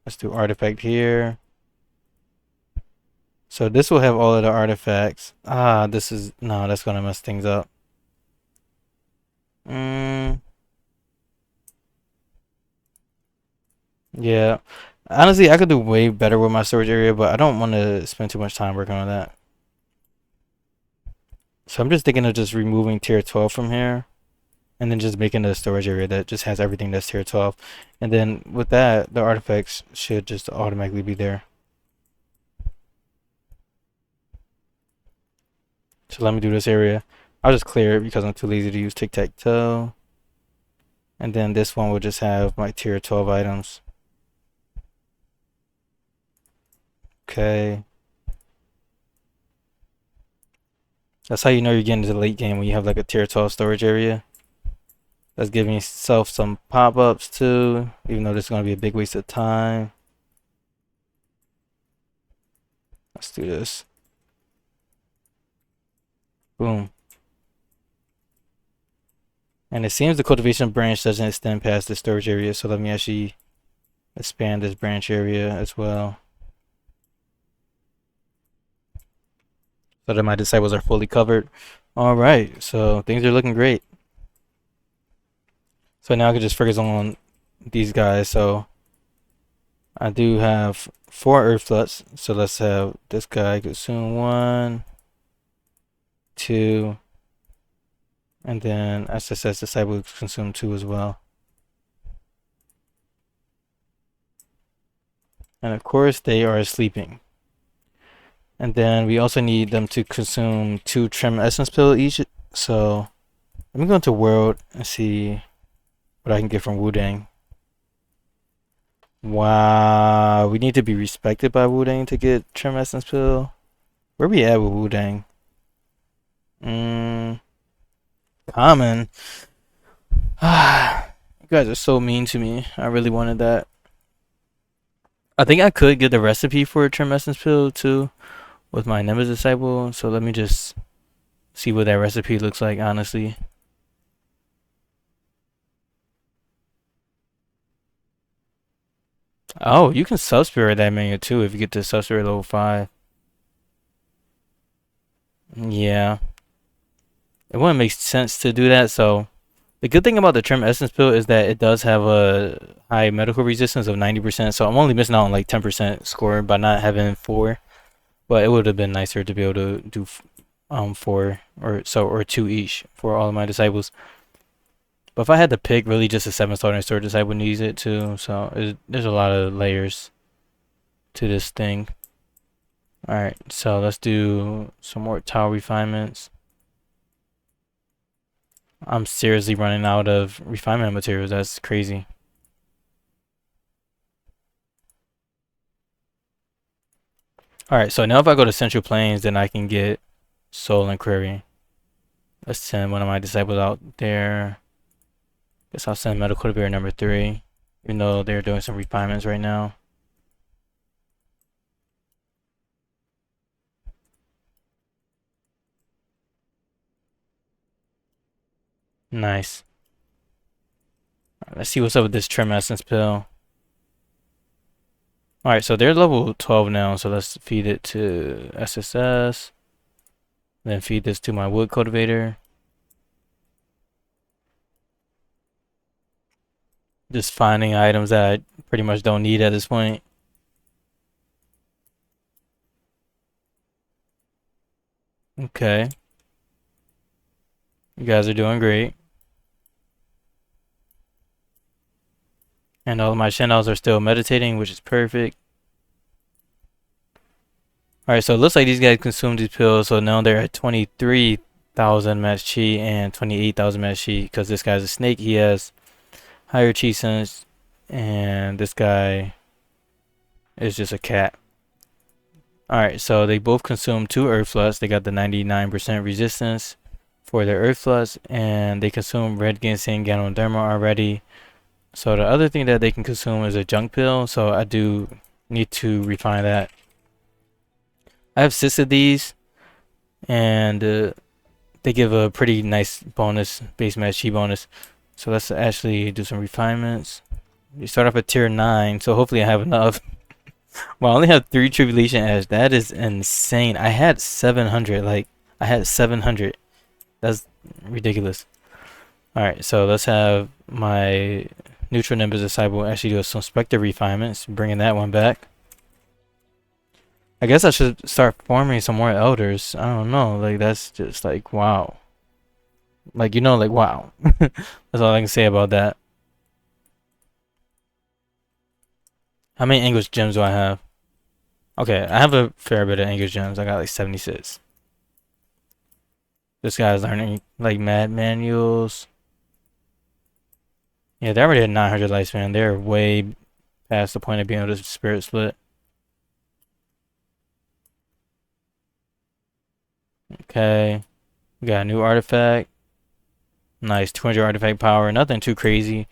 Let's do artifact here. So this will have all of the artifacts. This is, no, that's gonna mess things up. Yeah. Honestly, I could do way better with my storage area, but I don't want to spend too much time working on that. So I'm just thinking of just removing tier 12 from here and then just making a storage area that just has everything that's tier 12. And then with that, the artifacts should just automatically be there. So let me do this area. I'll just clear it because I'm too lazy to use tic-tac-toe. And then this one will just have my tier 12 items. Okay. That's how you know you're getting to the late game, when you have like a tier 12 storage area. That's giving yourself some pop-ups too, even though this is going to be a big waste of time. Let's do this. Boom. And it seems the cultivation branch doesn't extend past the storage area, so let me actually expand this branch area as well, so that my disciples are fully covered. Alright, so things are looking great. So now I can just focus on these guys. So I do have 4 earth floods, so let's have this guy consume 1, 2, and then SSS disciple consume 2 as well. And of course they are sleeping. And then we also need them to consume 2 trim essence pill each. So let me go into world and see what I can get from Wudang. Wow, we need to be respected by Wudang to get trim essence pill. Where we at with Wudang? Common. You guys are so mean to me. I really wanted that. I think I could get the recipe for a trim essence pill too with my Nimbus disciple. So let me just see what that recipe looks like, honestly. Oh, you can sub-spirit that menu too if you get to sub-spirit level 5. Yeah. It wouldn't make sense to do that, so the good thing about the Trim Essence pill is that it does have a high medical resistance of 90%, so I'm only missing out on like 10% score by not having 4. But it would have been nicer to be able to do 4 or 2 each for all of my disciples. But if I had to pick, really just a 7-star and sword disciple needs it too, so there's a lot of layers to this thing. Alright, so let's do some more tile refinements. I'm seriously running out of refinement materials. That's crazy. Alright, so now if I go to Central Plains, then I can get Soul and Query. Let's send one of my disciples out there. Guess I'll send Metal Cultivator number 3, even though they're doing some refinements right now. Nice. Right, let's see what's up with this Trim Essence pill. Alright, so they're level 12 now, so let's feed it to SSS. Then feed this to my wood cultivator. Just finding items that I pretty much don't need at this point. Okay. You guys are doing great. And all of my channels are still meditating, which is perfect. Alright, so it looks like these guys consumed these pills, so now they're at 23,000 match chi and 28,000 match chi, because this guy's a snake, he has higher chi sense, and this guy is just a cat. Alright, so they both consumed 2 earth floods. They got the 99% resistance for their Earth Flux, and they consume red ginseng ganoderma already. So the other thing that they can consume is a junk pill, so I do need to refine that. I have 6 of these, and they give a pretty nice bonus, base match chi bonus. So let's actually do some refinements. We start off at tier 9, so hopefully I have enough. Well, I only have 3 Tribulation Ash. That is insane. I had 700. Like, I had 700. That's ridiculous. Alright, so let's have my Neutral Nimbus Disciple actually do some Spectre refinements, bringing that one back. I guess I should start forming some more Elders. I don't know. Like, that's just like, wow. Like, you know, like, wow. That's all I can say about that. How many Anguish Gems do I have? Okay, I have a fair bit of Anguish Gems. I got like 76. This guy's learning like mad manuals. Yeah, they already had 900 lifespan. They're way past the point of being able to spirit split. Okay, we got a new artifact. Nice, 200 artifact power. Nothing too crazy,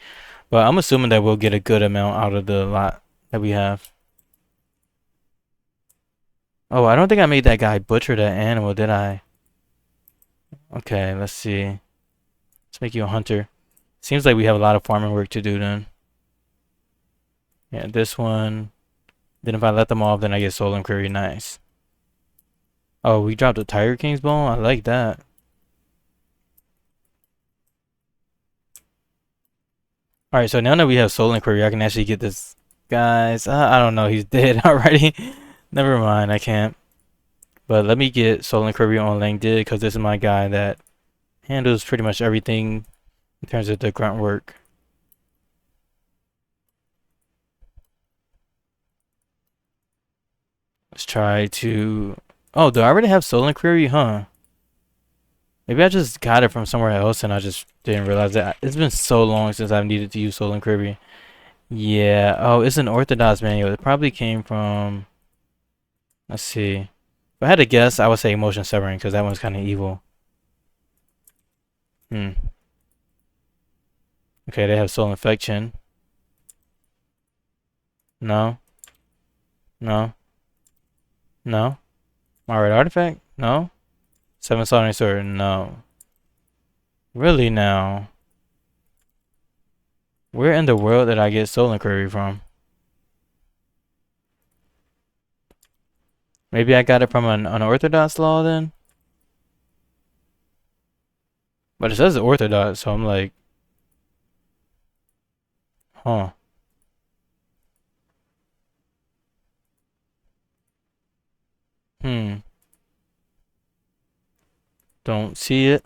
but I'm assuming that we'll get a good amount out of the lot that we have. Oh, I don't think I made that guy butcher that animal, did I? Okay, let's see. Let's make you a hunter. Seems like we have a lot of farming work to do then. Yeah, this one. Then if I let them off, then I get Soul Inquiry. Nice. Oh, we dropped a Tiger King's bone? I like that. Alright, so now that we have Soul Inquiry, I can actually get this guy's... I don't know, he's dead already. Never mind, I can't. But let me get Soul Inquiry on Lang Did, because this is my guy that handles pretty much everything in terms of the grunt work. Let's try to... Oh, do I already have Soul Inquiry? Huh. Maybe I just got it from somewhere else and I just didn't realize that. It's been so long since I've needed to use Soul Inquiry. Yeah. Oh, it's an Orthodox manual. It probably came from... Let's see. If I had to guess, I would say Emotion Severing, because that one's kind of evil. Okay, they have Soul Infection. No. No. No. Alright, Artifact? No. 7 Soldering Sword? No. Really now? Where in the world did I get Soul Inquiry from? Maybe I got it from an unorthodox law then? But it says Orthodox, so I'm like... Huh. Don't see it.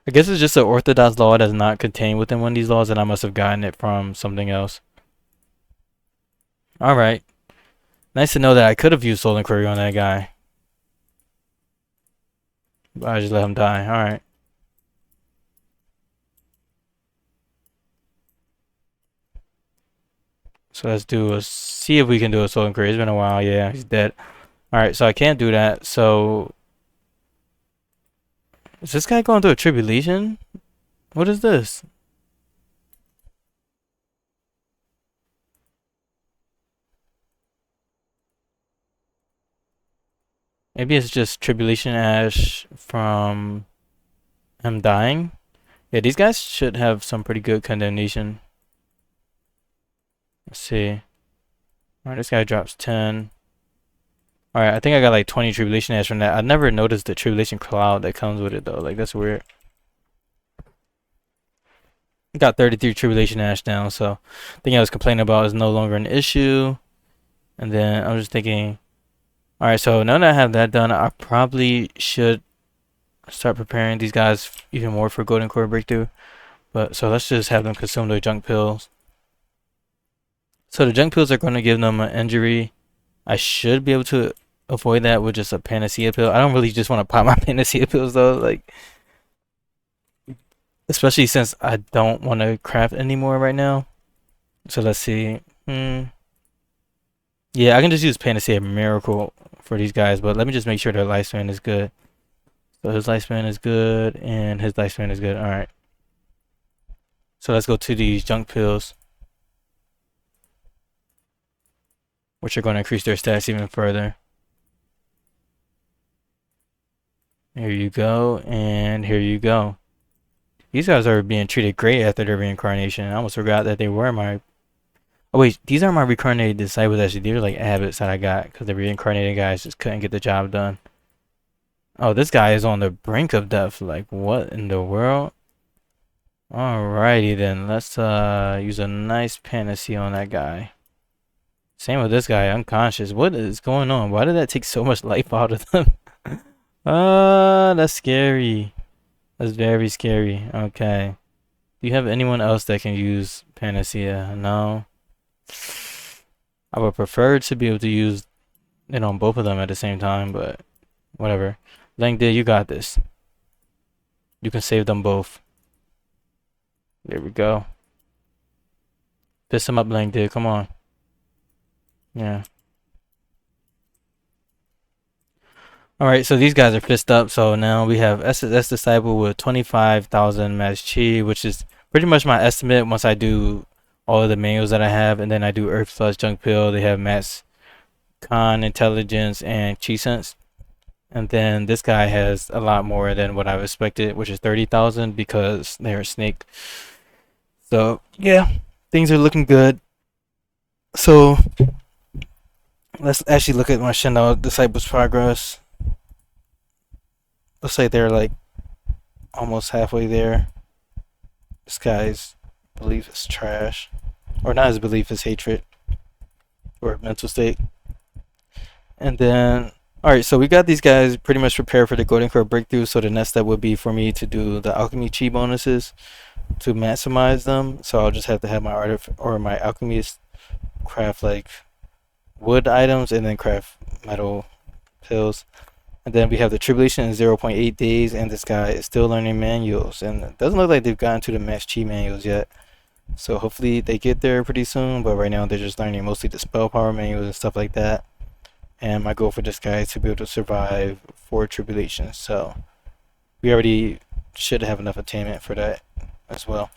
I guess it's just an Orthodox law that's not contained within one of these laws, and I must have gotten it from something else. Alright. Nice to know that I could have used Soul Inquiry on that guy. But I just let him die. Alright. So let's see if we can do a Soul Inquiry. It's been a while. Yeah, he's dead. Alright, so I can't do that. So... Is this guy going through a tribulation? What is this? Maybe it's just Tribulation Ash from him dying. Yeah, these guys should have some pretty good condemnation. Let's see. Alright, this guy drops 10. Alright, I think I got like 20 Tribulation Ash from that. I never noticed the Tribulation Cloud that comes with it though. Like, that's weird. Got 33 Tribulation Ash down, so the thing I was complaining about is no longer an issue. And then I was just thinking, alright, so now that I have that done, I probably should start preparing these guys even more for Golden Core Breakthrough. But so let's just have them consume their junk pills. So the junk pills are going to give them an injury. I should be able to avoid that with just a Panacea pill. I don't really just want to pop my Panacea pills though, like, especially since I don't want to craft anymore right now. So let's see. Yeah, I can just use Panacea Miracle for these guys, but let me just make sure their lifespan is good. So his lifespan is good, and his lifespan is good. Alright. So let's go to these junk pills, which are going to increase their stats even further. Here you go, and here you go. These guys are being treated great after their reincarnation. I almost forgot that they were my... Oh wait, these are my reincarnated disciples actually. These are like habits that I got because the reincarnated guys just couldn't get the job done. Oh, this guy is on the brink of death. Like, what in the world? Alrighty then, let's use a nice panacea on that guy. Same with this guy, unconscious. What is going on? Why did that take so much life out of them? That's scary. That's very scary. Okay. Do you have anyone else that can use panacea? No. I would prefer to be able to use it on both of them at the same time, but whatever. Langdid, you got this. You can save them both. There we go. Piss him up, Langdid. Come on. Yeah. Alright, so these guys are pissed up. So now we have SS Disciple with 25,000 Mass Chi, which is pretty much my estimate once I do all of the manuals that I have. And then I do Earth Plus Junk Pill. They have Mass Con, Intelligence, and Chi Sense. And then this guy has a lot more than what I've expected, which is 30,000 because they're a snake. So, yeah, things are looking good. So, let's actually look at my Shendao Disciples progress. Looks like they're like almost halfway there. This guy's belief is trash. Or not his belief, his hatred. Or mental state. And then, alright, so we got these guys pretty much prepared for the Golden Core breakthrough. So the next step would be for me to do the Alchemy Chi bonuses to maximize them. So I'll just have to have my artifact or my alchemist craft like wood items and then craft metal pills. And then we have the Tribulation in 0.8 days, and this guy is still learning manuals, and it doesn't look like they've gotten to the Max Chi manuals yet. So hopefully they get there pretty soon, but right now they're just learning mostly the spell power manuals and stuff like that. And my goal for this guy is to be able to survive 4 tribulations, so we already should have enough attainment for that as well.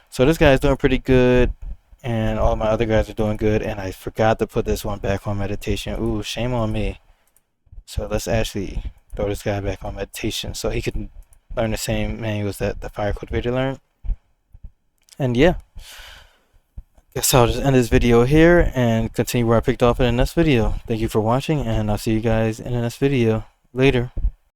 So this guy's doing pretty good, and all my other guys are doing good, and I forgot to put this one back on meditation. Ooh, shame on me. So let's actually throw this guy back on meditation so he can learn the same manuals that the Fire Cultivator learned. And yeah, guess I'll just end this video here and continue where I picked off in the next video. Thank you for watching, and I'll see you guys in the next video. Later.